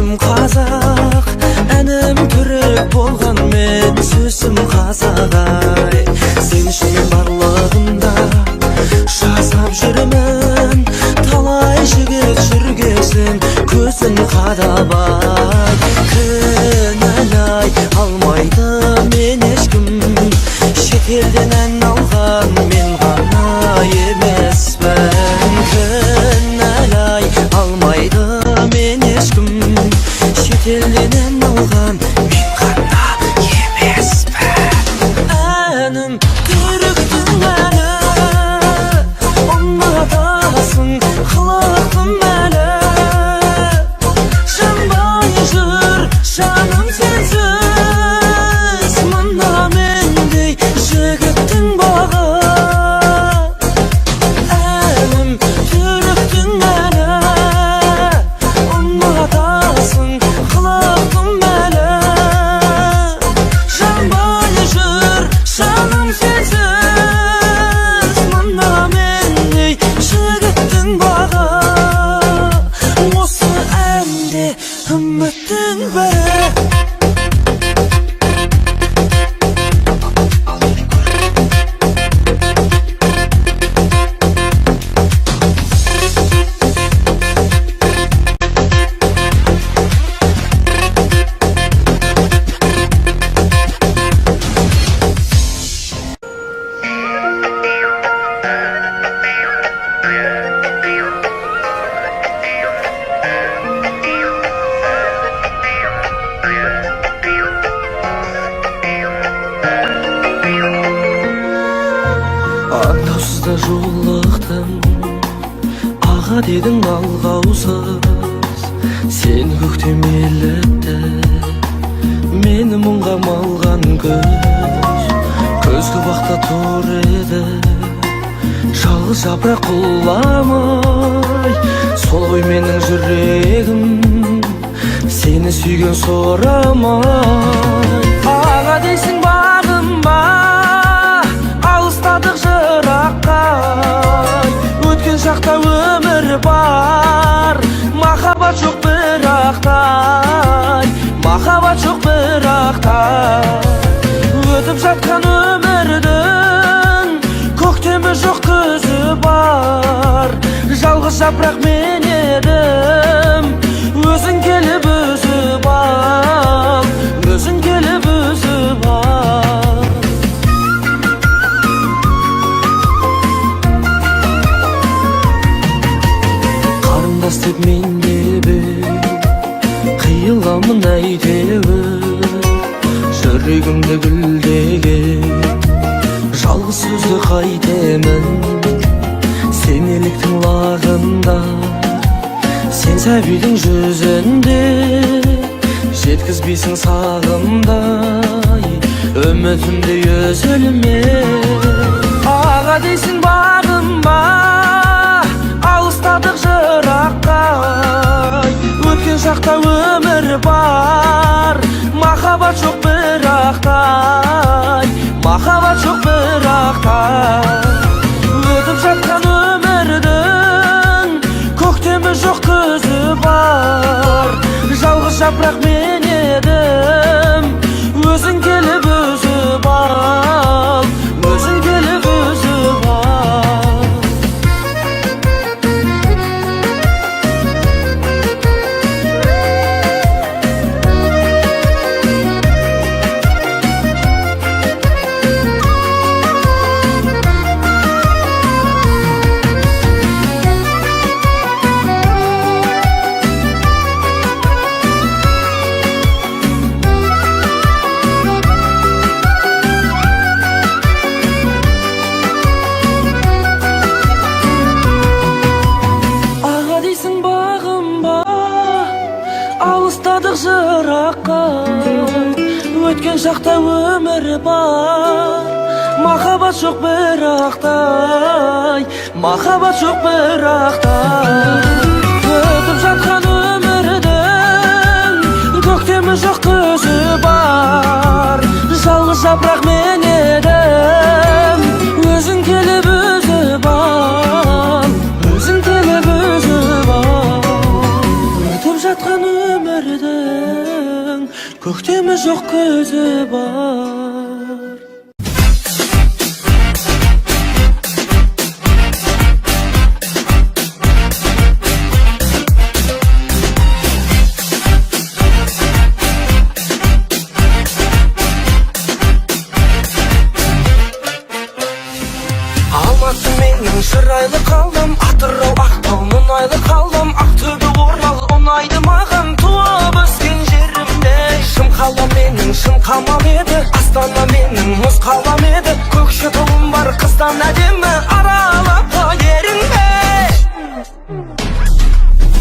Speaker 2: Өзім қазақ, әнім түрік болған мен сөзім қазақ-ай. Сен үшін барлығында жасап жүрмін, талай жігіт жүргесін көзін қадап-ай. Кінәлай алмайды мен ешкім, шетелден ән алған мен ғана емеспін. Кінәлай алмайды мен ешкім, шетелден ән алған мен ғана емеспін. Әнім түріктің әні, ұнатасың қылықтым әлі. Жанбай жүр жаным сенсіз, мына мендей жігіттің бағы. Әнім түріктің әні, ұнатасың қылықтым әлі. Жанбай жүр жаным сенсіз, мына мендей жігіттің бағы. Осы әнде үміттің бәрі. Аңдаусызда жолықтым, аға дедің алғаусыз. Сен көктем елітті, мені мұңға малған көз. Көзгі бақта тұр еді, жалғыз жапырақ құламай. Сол ғой менің жүрегім, сені сүйген сорамай. Аға дейсің бағым ба, алыстадық жыраққа. Өткен шақта өмір бар, махаббат жоқ бірақтай. Махаббат жоқ бірақтай. Өтіп жатқан өмірдің көктемі жоқ күзі бар. Жалғыз жапырақ мен едім, өзің келіп үзіп ал, өзің келіп үзіп ал. Қарындас деп мен деп қиыламын әйтеуір, жүрегімді гүлдеген жалғыз сөзді қайтемін. Сен еліктің лағында, сен сәбидің жүзінде, жеткізбейсің сағымдай үмітімді өзілме. Аға дейсің бағым ба, алыстадық жыраққа. Өткен шақта өмір бар, махаббат жоқ бірақтай. Махаббат жоқ бірақтай. Өтіп жатқан өмірдің көктемі жоқ күзі бар. Жалғыз жапырақ мен едім, өзің келіп үзіп ал, өзің келіп үзіп ал. Алыстадық жыраққа, өткен шақта өмір бар. Махаббат жоқ бірақтай, махаббат жоқ бірақтай. Өтіп жатқан өмірдің көктемі жоқ күзі бар. Жалғыз жапырақ мен едім, өзің келіп үзіп ал, өзің келіп үзіп ал. Өтіп жатқан өмірді
Speaker 3: Көктемі жоқ көзі бар.
Speaker 2: Алматы менің шырайлы қалдым, Атырау Ақтау мұнайлы қалдым, Ақтөбе Орал ұнайды маған, туып өскен жерімде. Шым қалам менің шым қамам еді, Астана менің мұз қалам еді, Көкшетауым бар қыздан әдемі, аралап ерінбе.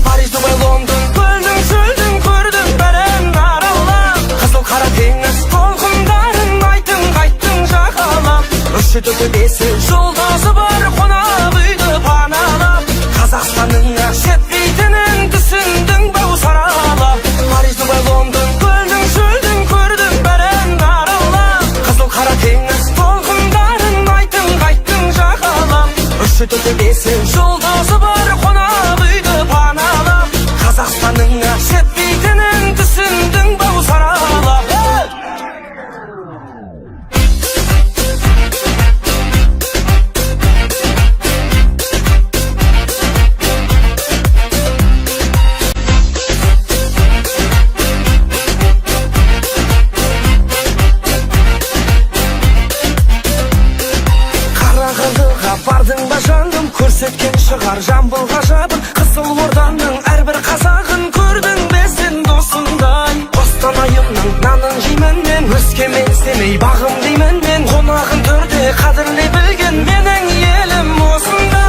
Speaker 2: Париж, Дубай, Лондон, көлдің шөлдің көрдің бәрін аралап, қызыл қара теңіз толқындарын айттың қайттың жағалап, үш төбесі жолдасы бар қонақ үйді паналап, Қазақстанның жетпейтінін түсіндің бау саралап. Париж, Дубай, Лондон, көлдің шөлдің көрдің бәрін аралап, қызыл қара теңіз толқындарын айттың қайттың жағалап, үш төбесі жолдасы бар қонақ үйді паналап, Қазақстанның жетпейтінін түсіндің бау саралап. Қарағандыға бардың ба жаным, көрсеткен шығар жамбыл ғажабын, Қызылорданың әрбір қазағын көрдің бе сен досыңдай. Қостанайымның нанын жеймін мен, Өскемен семей бағым деймін мен, қонағын төрде қадірлей білген менің елім осындай.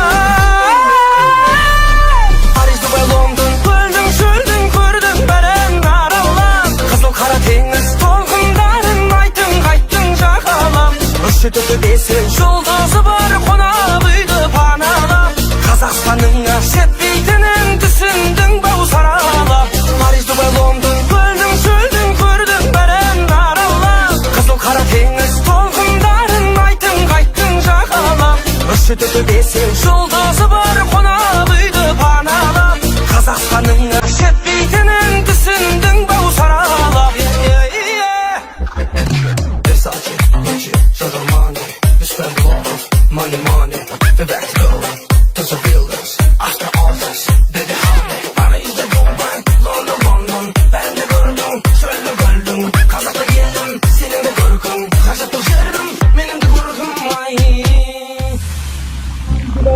Speaker 2: Париж, Дубай, Лондон, көлдің шөлдің көрдің бәрін аралап, қызыл қара теңіз толқындарын айттың қайттың жағалап, үш төбесі жолдасы бар қонақ үйді паналап, Қазақстанның жетпейтінін түсіндің бау саралап. Париж, Дубай, Лондон, көлдің шөлдің көрдің бәрін аралап, қызыл қара теңіз толқындарын айттың қайттың жағалап, үш төбесі жолдасы бар қонақ үйді паналап, Қазақстанның жетпейтінін түсіндің бау саралап. Versace, Gucci, show the money. We spend a lot of money, we're back to go to the buildings. After all this, baby honey, Paris'de Dubai, London, London, ben de gördüm, şöyle gördüm, Kazak'ta geldim, senin de görgün, Kaşatı yerim, benim de gurgum, ay.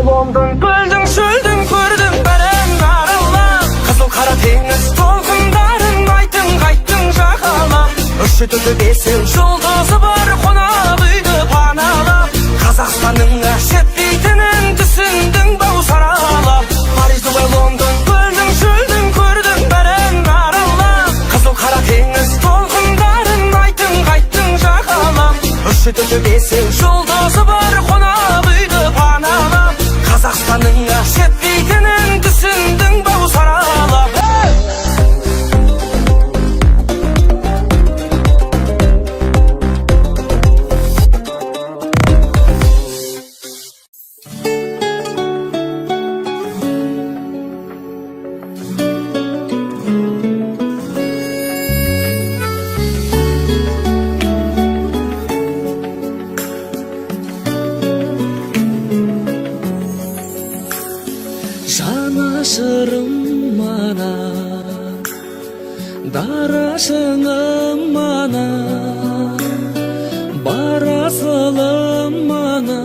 Speaker 2: London, böldüm, şöldüm, gördüm, beren aralap, Kızıl kara tеңіз толқындарын айттың қайттың жағалап, үш төбесі жолдасы бар қонақ үйді паналап, Қазақстанның жетпейтінін түсіндің бау саралап. Париж, Дубай, Лондон, көлдің шөлдің көрдің бәрін аралап, қызыл қара теңіз толқындарын айттың қайттың жағалап, үш төбесі жолдасы бар қонақ үйді паналап, Қазақстанның жетпейтінін түсіндің бау саралап.
Speaker 3: Жанашырым мана, дарашыңым мана, барасылым мана,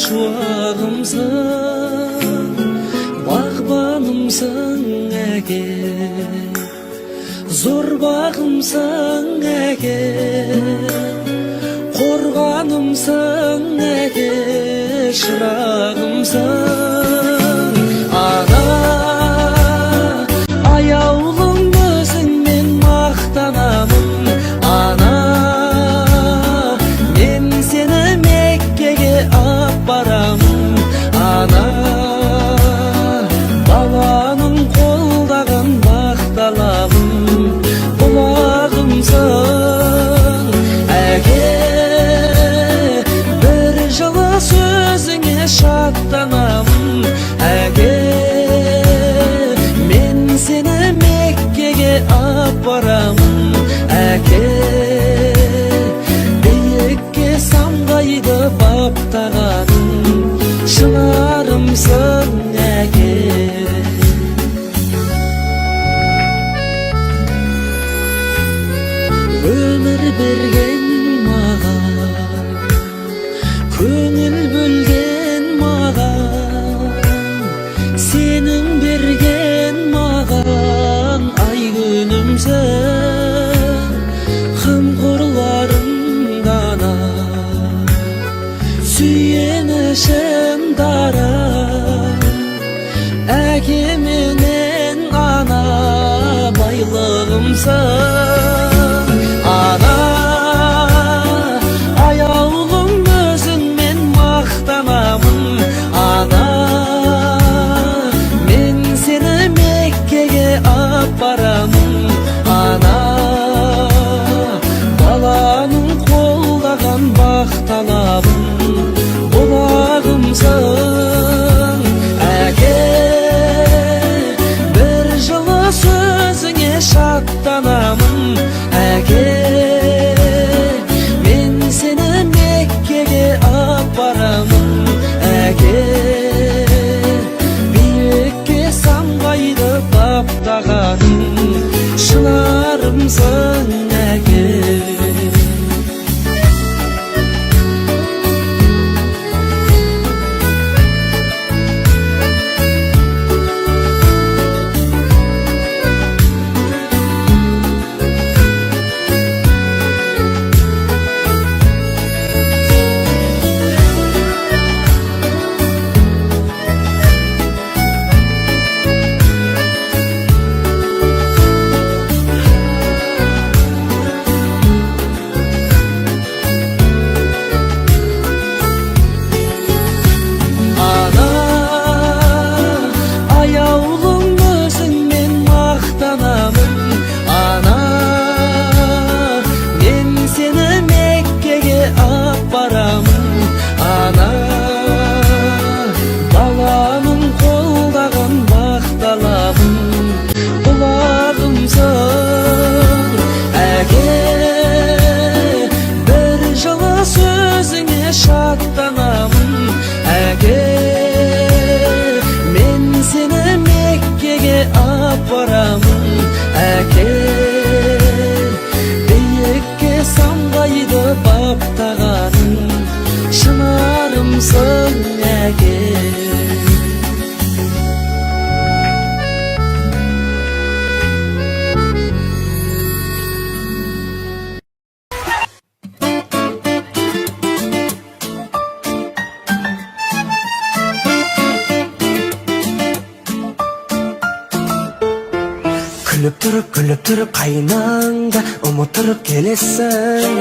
Speaker 3: шуағымсың, бағбанымсың әке, зор бағымсың әке, қорғанымсың әке, шырағымсың. Ана, аяулым өзіңмен мақтанамын. Ана, мен сені Меккеге апарамын. Ана, баланың қолдаған мақталамын. Бұлағымсың әке, бір жылы сөзіңе шаттанамын. Әке, мен сені Меккеге апарамын.
Speaker 2: әке биікке самғайды баптағаның шынарымсың әке өмір берген маған көңіл бөлген маған сенің берген маған ай күнімсің қамқорларың ғана сүйенішім дара әке менен ана байлығымсың ана аяулым өзіңмен мақтанамын ана мен сені Меккеге апарамын ана баланың қолдаған бақталабын бұлағымсың әке бір жылы сөзіңе шаттанамын әке мен сені Меккеге апарамын әке биікке самғайды баптағаның шынарымсың әке баптағаның шынарымсың әке күліп тұрып қайнаңда ұмытырып келесің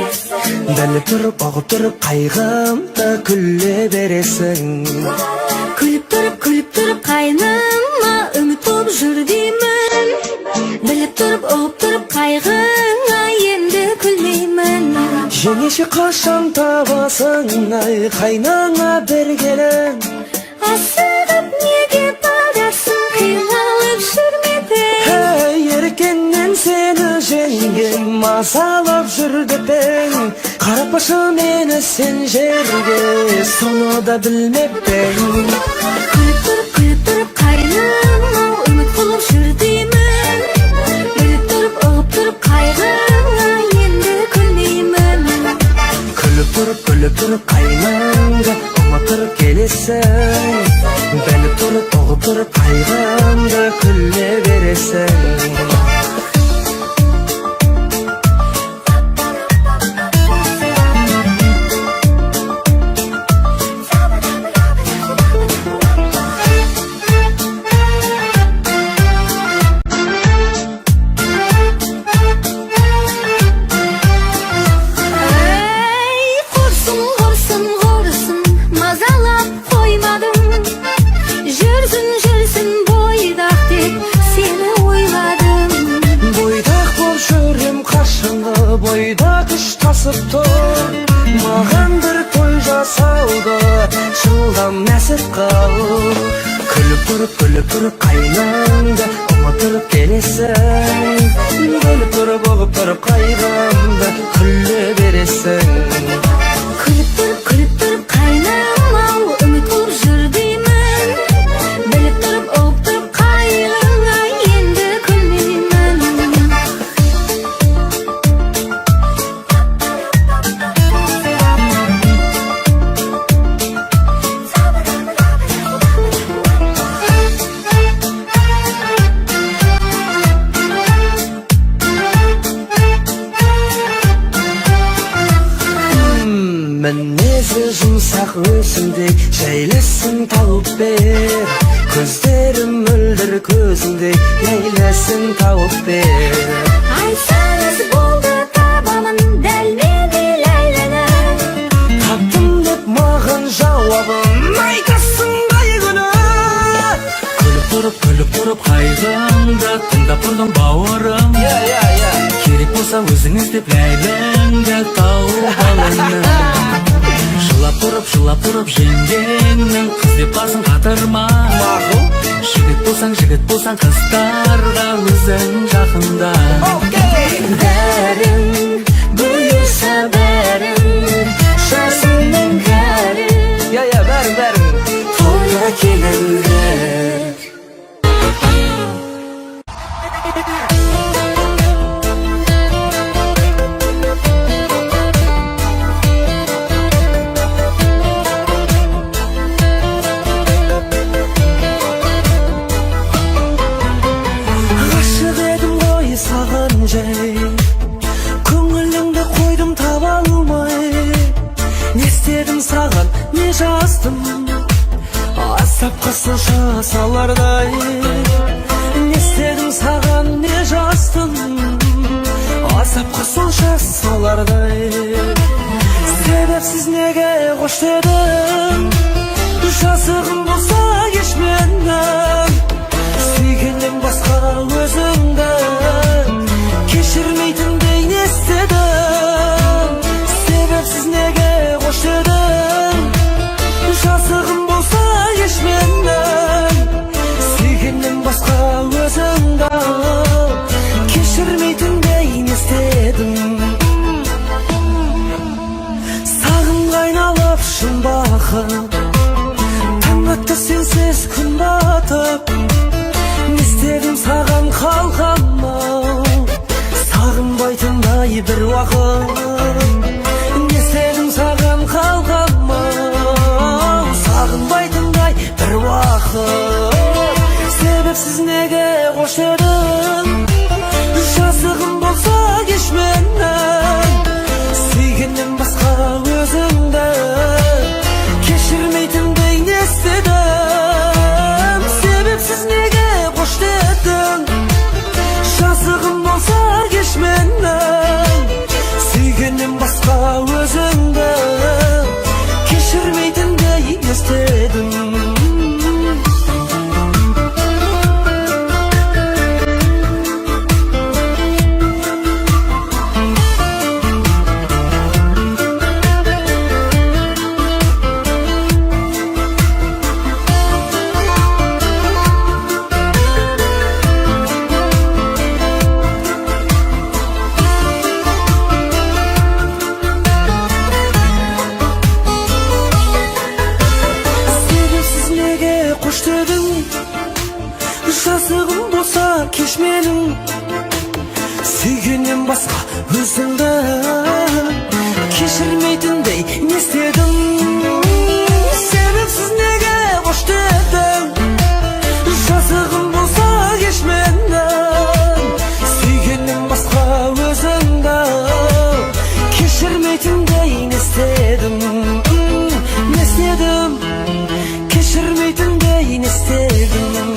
Speaker 2: біліп тұрып ұғып тұрып қайғымда күле бересің
Speaker 1: күліп тұрып қайныма үміт болып жүр деймін біліп тұрып ұғып тұрып қайғыңа енді күлмеймін
Speaker 2: жеңеше қашан табасың ай қайнаңа бір келін
Speaker 1: асығып неге барасың қиналып жүрмедің
Speaker 2: еркеннен сені жеңген мазалап жүр депең қарапашы мені сен жерге соны да білмеппең
Speaker 1: күліп тұрып қайныма үміт болып жүр деймін біліп тұрып ұғып тұрып қайғыңа енді күлмеймін
Speaker 2: күліп тұрып қайнаңда ұмытырып келесің біліп тұрып ұғып тұрып қайғымда күле бересің бойда күш тасып тұр маған бір той жасауды жылдам нәсіп қыл күліп тұрып қайнаңда ұмытырып келесің біліп тұрып ұғып тұрып қайғы өзіңдей жайласын тауып бер. Көздерім мөлдір көзіңдей ләйләсін тауып бер.
Speaker 1: Айтсаңыз болды табамын дәл мендей ләйләні.
Speaker 2: Таптым деп маған жауабын айтасың қай күні.
Speaker 3: Күліп тұрып қайғыңды тыңдап тұрдым бауырым. Керек болса өзіңіз деп ләйләңді тауып алыңыз. Жылап тұрып жеңгеннің қыз деп басын қатырма. Жігіт болсаң қыздарға өзің жақында.
Speaker 1: Бәрің бұйырса бәрің жасыңның кәрі.
Speaker 2: Бәрің
Speaker 1: Тойға келіңдер.
Speaker 2: ғашық едім ғой саған жай, көңіліңді қойдым таба алмай. Не істедім саған, не жаздым, азапқа сонша салардай. Не істедім саған, не жаздым, азапқа сонша салардай. Себепсіз неге қош дедің, жазығым болса кеш менің. Сүйгеннен басқа өзіңді кешірмейтіндей не істедім. Себепсіз неге қош дедің, жазығым болса кеш менің. Сүйгеннен басқа өзіңді кешірмейтіндей не істедім. Сағымға айналып шын бақыт, таң атты сенсіз күн батып. Не істедім саған қалқам-ау, сағынбайтындай бір уақыт. Не істедім саған қалқам-ау, сағынбайтындай бір уақыт. Себепсіз неге қош дедің, жазығым болса кеш менің. Сүйгеннен басқа өзіңді кешірмейтіндей не істедім. Себепсіз неге қош дедің, жазығым болса кеш менің. Сүйгеннен басқа өзіңді кешірмейтіндей не істедім. Жазығым болса кеш менің, сүйгеннен басқа өзіңді кешірмейтіндей не істедім. Себепсіз неге қош дедің, жазығым болса кеш менің. Сүйгеннен басқа өзіңді кешірмейтіндей не істедім. Не істедім, кешірмейтіндей не істедім.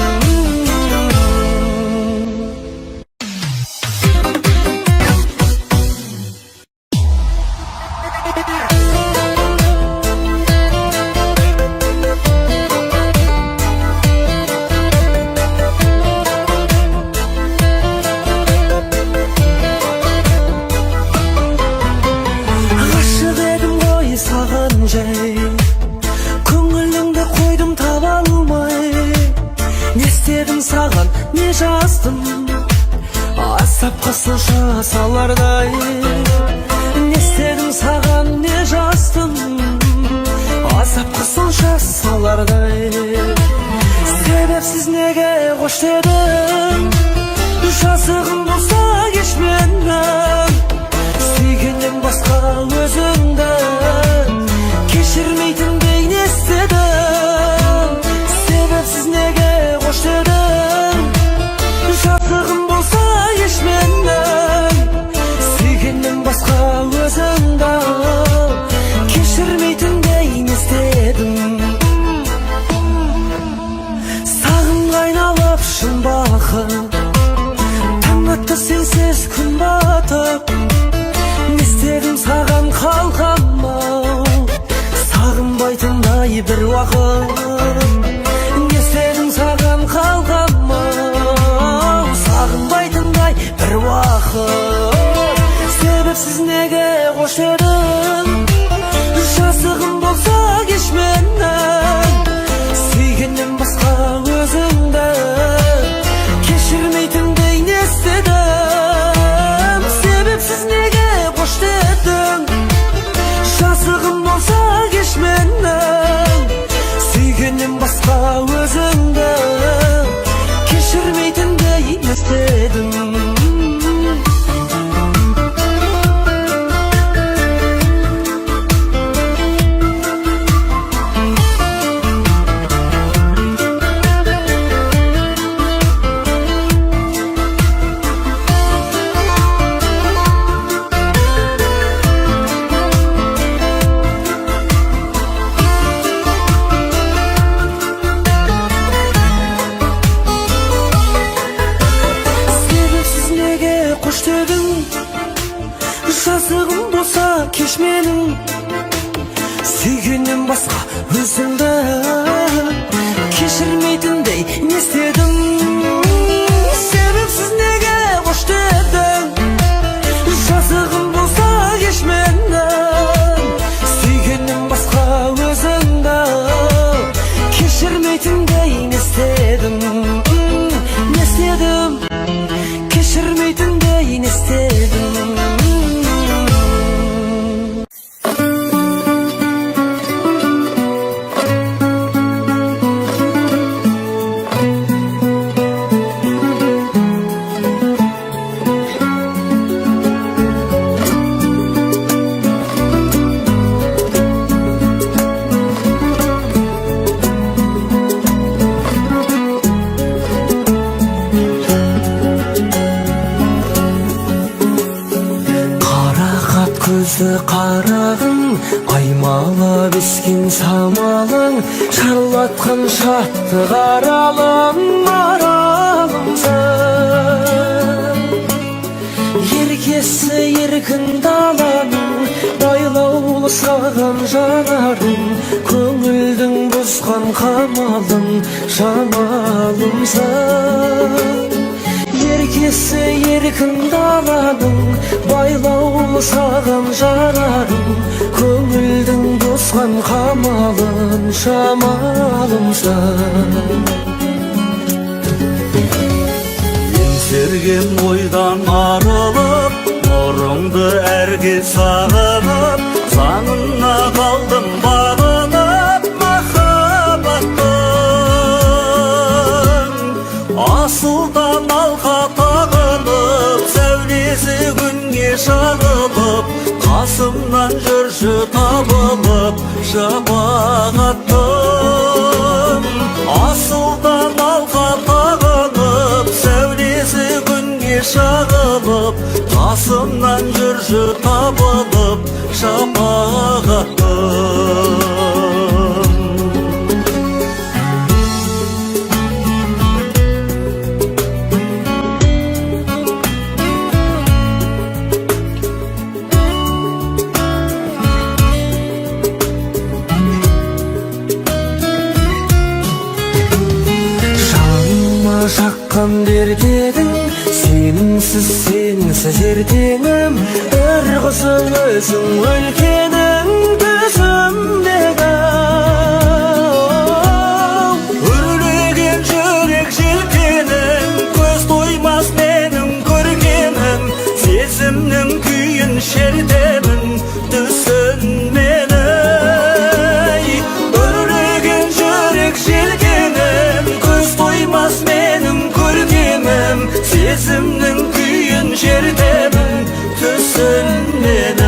Speaker 2: Ғашық едім ғой саған жай, көңіліңді қойдым таба алмай. Не істедім саған, не жаздым, азапқа сонша салардай. Не істедім саған, не жаздым, азапқа сонша салардай. Себепсіз неге қош дедің, жазығым болса кеш менің. Сүйгеннен басқа өзіңді кешірмейтіндей не істедім. Себепсіз неге қош дедің, жазығым болса кеш менің. Сүйгеннен басқа өзіңді кешірмейтіндей не істедім. Не істедім саған қалқамау, сағынбайтындай бір уақыт. Не істедім саған қалқамау, сағынбайтындай бір уақыт. Себепсіз неге қош дедің, жасығым болса кеш менен. Сүйгеннен басқа өзіңді кешірмейтіндей не істедім. Себепсіз неге қош дедің, жасығым болса кеш менен. Сүйгеннен басқа өзіңді кешірмейтіндей не істедім. Жазығым болса кеш менің, сүйгеннен басқа өзіңді кешірмейтіндей не істедім. Себепсіз неге қош дедің, жазығым болса кеш менің, сүйгеннен басқа өзіңді кешірмейтіндей не істедім. Не істедім, кешірмейтіндей не істедім. Көзді қарағың, аймалап ескен самалың, шарлатқан шаттық аралым, аралымсың. Еркесі еркін даланың, байлаулы саған жанарың, көңілдің бұзған қамалың, жамалымсың. Еркесі еркін даланың, байлаулы саған жанарың, көңілдің бұзған қамалын, жамалымсың.
Speaker 4: Еңсерген ойдан арылып, нұрыңды әрге сағынып, заңына қалдым бағынып махаббаттың. Асылдан алқа тағынып, сәулесі күнге шағылып, қасымнан жүрші табылып шапағаттың. Асылдан алқа тағынып, сәулесі күнге шағылып, қасымнан жүрші табылып шапағаттың.
Speaker 2: Жаққан дертегің, сенімсіз сенсіз ертеңім, бір қызың өзің өлкенің төсімдегі.
Speaker 4: Үрлеген жүрек желкенің, көз тоймас менің көргенім, сезімнің күйін шертемін түсінменің. Үрлеген жүрек желкенім, көз тоймас менің көргенім, сезімнің күйін шертемін түсінменің.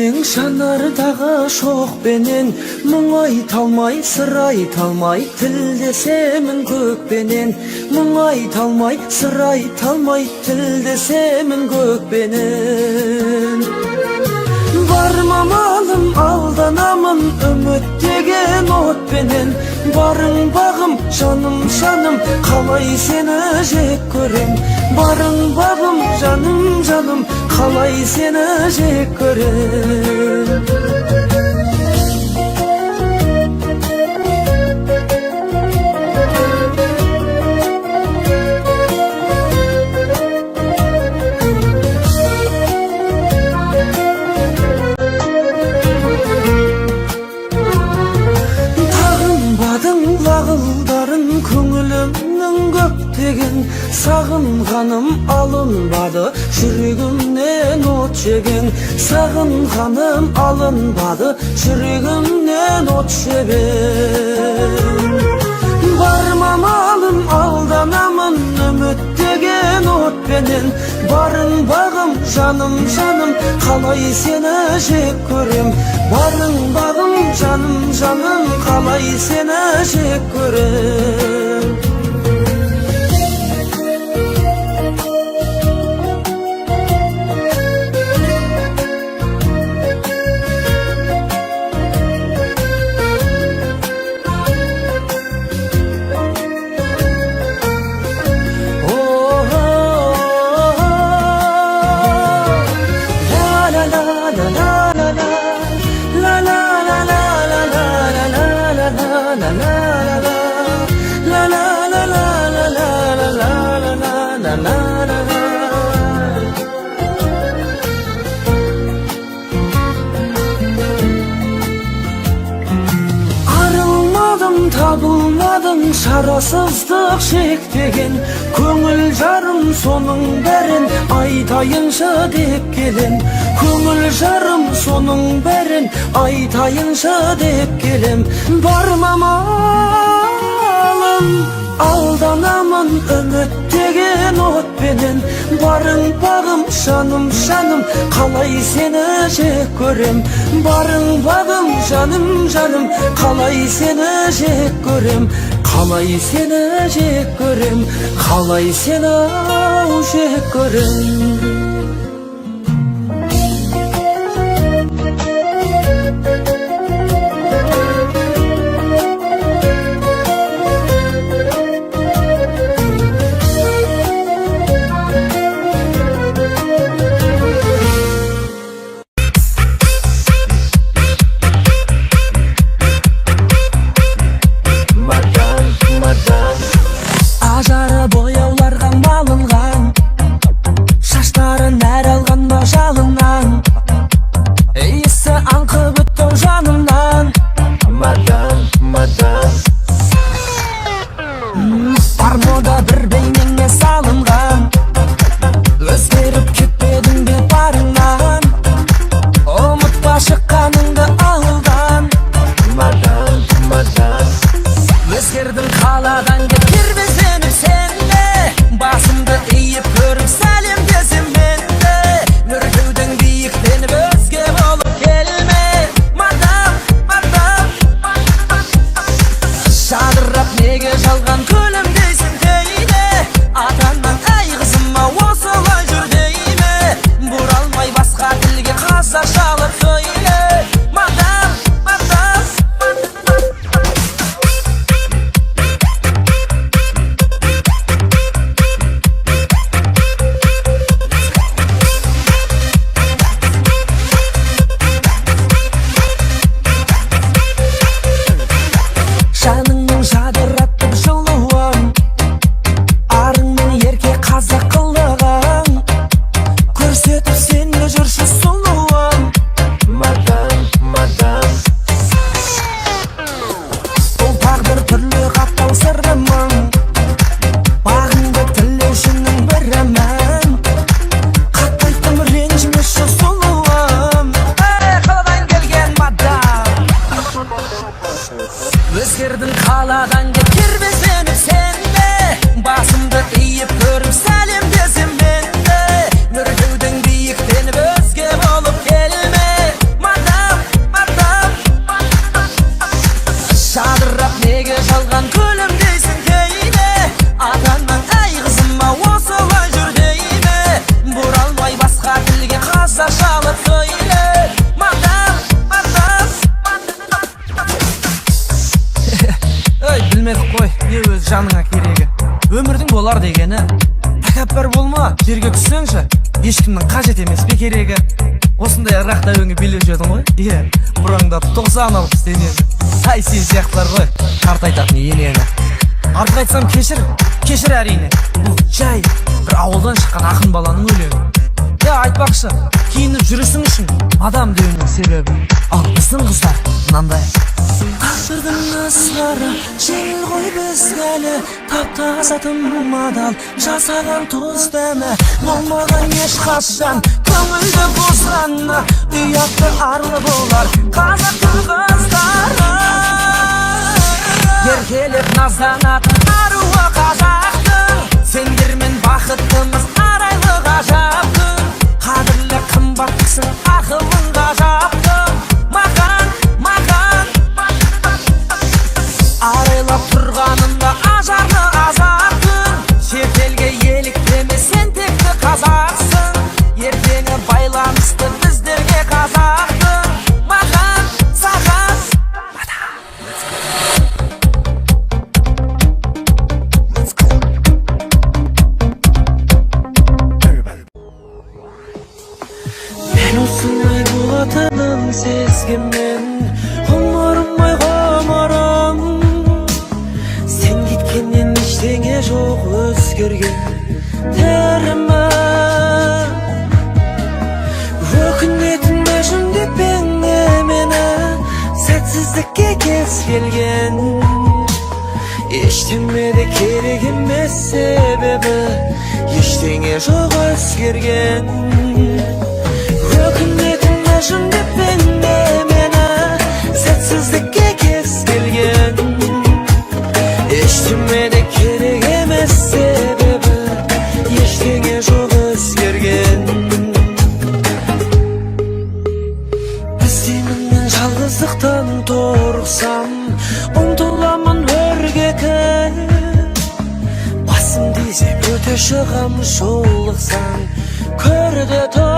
Speaker 2: Sening şanardağı şoq benen Мұң айталмай, сыр айталмай Тілдесемін көкпенен Мұң айталмай, сыр айталмай Тілдесемін көкпенен Бармамалым, алданамын Үміттеген отпенен Барың бағым, жаным, жаным Қалай сені жек көрем Барың бағым, жаным, жаным Қалай сені жек көрем Лағылдарын көңілімнің көптеген Сағынғаным алынбады жүрегімнен от жеген Сағынғаным алынбады жүрегімнен от жеген Бармамалым, алданамын үміттеген отпенен Барың бағым, жаным, жаным Қалай сені жек көрем Барың бағым, жаным, жаным Қалай сені жек көрем Табылмадың шарасыздық шектеген Көңіл жарым соның бәрін айтайыншы деп келем Көңіл жарым соның бәрін айтайыншы деп келем Бармамалым, алданамын үміттеген отпенен Барың бағым, жаным, жаным Қалай сені жек көрем Барың бағым, жаным, жаным Қалай сені жек көрем Қалай сені жек көрем Қалай сені жек көрем Ажары бояуларға малынған Шаштарын әр алғанда жалыннан Иісі аңқып өттің жанымнан Мадан, мадан Бар мода бір бейнеңе салынған Өзгеріп кетпедің бе барыңнан Ұмытпа шыққаныңды ауылдан Мадан, мадан Өзгердің қаладан кербезденіп сенде Басымды иіп көріп сәлем десем менде Нүртеудің биіктеніп өзге болып келме Мадам, мадам Жадырап неге жалған күлім дейсің кейде Атаннан әй қызыма осылай жүр дейме Бұралмай басқа тілге қазақшалап сөйле Мадам, мадам Жаныңның жадыраттық жылуын Арыңмен ерке қазақ қылығын Көрсетіп сені жүрші сұлуын Мадан, мадан Бұл тағдыр түрлі қаптау сырымын Бағыңды тілеушінің бірімін Қатты айттым ренжімеші сұлуым Қаладан келген мадам Өзгердің қаладан кербезденіп сенде Басымды иіп көріп сәлем десем менде Нүртеудің биіктеніп өзге болып келме Bilmedik koy, ne öz жаныңа керегі. Өмірдің болар дегені. Тәкаппар болма, жерге түссеңші. Ешкімнің қажет емес пе керегі. Осындай арақта өңі билеп жүрдің ғой. Бұраңда 90 алып істенеді. Сай сен сияқтылар ғой, қартайтатын енені. Артық айтсам кешір әрине. Бұл жай бір ауылдан шыққан ақын баланың өлеңі. Айтпақшы, киініп жүрісің үшін адам деуінің себебі. Ал біздің қыздар мынандай. Тағдырдың ызғары жеңіл ғой бізгәлі, тап-таза адал жасаған тұз дәмі. Болмаған ешқашан көңілді бозғаны, ұятты арлы болар қазақтың қыздары. Еркелеп назданатын аруы қазақтың, сендермен бақыттымыз арайлы ғажапты. Қадірлі қымбаттысың ақылың ғажапты. Маған арайлап тұрғанымда ажарлы азаппын. Шетелге еліктеме, сен текті қазақсың. Ертеңі байланысты біздерге қазақтың. Маған саған мен осылай болатынын сезгенмен ғұмырым сен кеткеннен ештеңе жоқ өзгерген тәрімі. Өкінетін мәжіндеп мені сәтсіздікке кез келген. Ештеңе де керек емес себебі ештеңе жоқ өзгерген. Өкінетін мәжіндеп мені сәтсіздікке кез келген. Ештеңе де керек емес себебі ештеңе жоқ өзгерген. Іздеймін мен жалғыздықтан торықсам, ұмтыламын өргекі. Басым дезеп өте шығам, жолықсаң көрді тұр.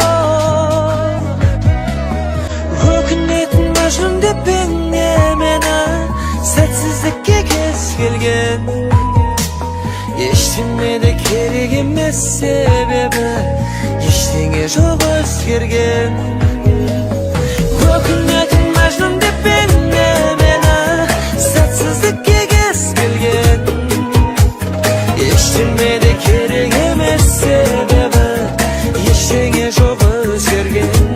Speaker 2: Өкінетін мәжіндеп мені сәтсіздікке кез келген. Ештеңе де керек емес себебі ештеңе жоқ өзгерген. Өкінетін мәжнүндеп мені сәтсіздікке кез келген. Ештеңе де керек емес себебі ештеңе жоқ өзгерген.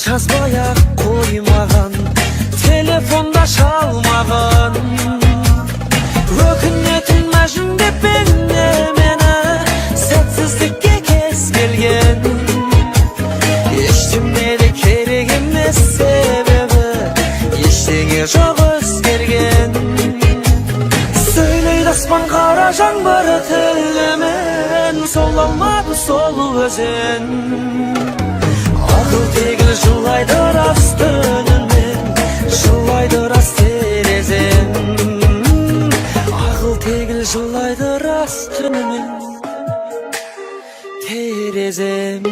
Speaker 2: Жазбай-ақ қоймаған, телефонда шалмаған. Өкінетін мәжіндеп мені сәтсіздікке кез келген. Ештеңе де керек емес себебі ештеңе жоқ өзгерген. Сөйлейді аспан қара жаңбыр тілімен, сол алмады сол өзен. Ақыл тегіл жылайды рас түнімен, жылайды рас терезем. Ақыл тегіл жылайды рас түнімен, терезем.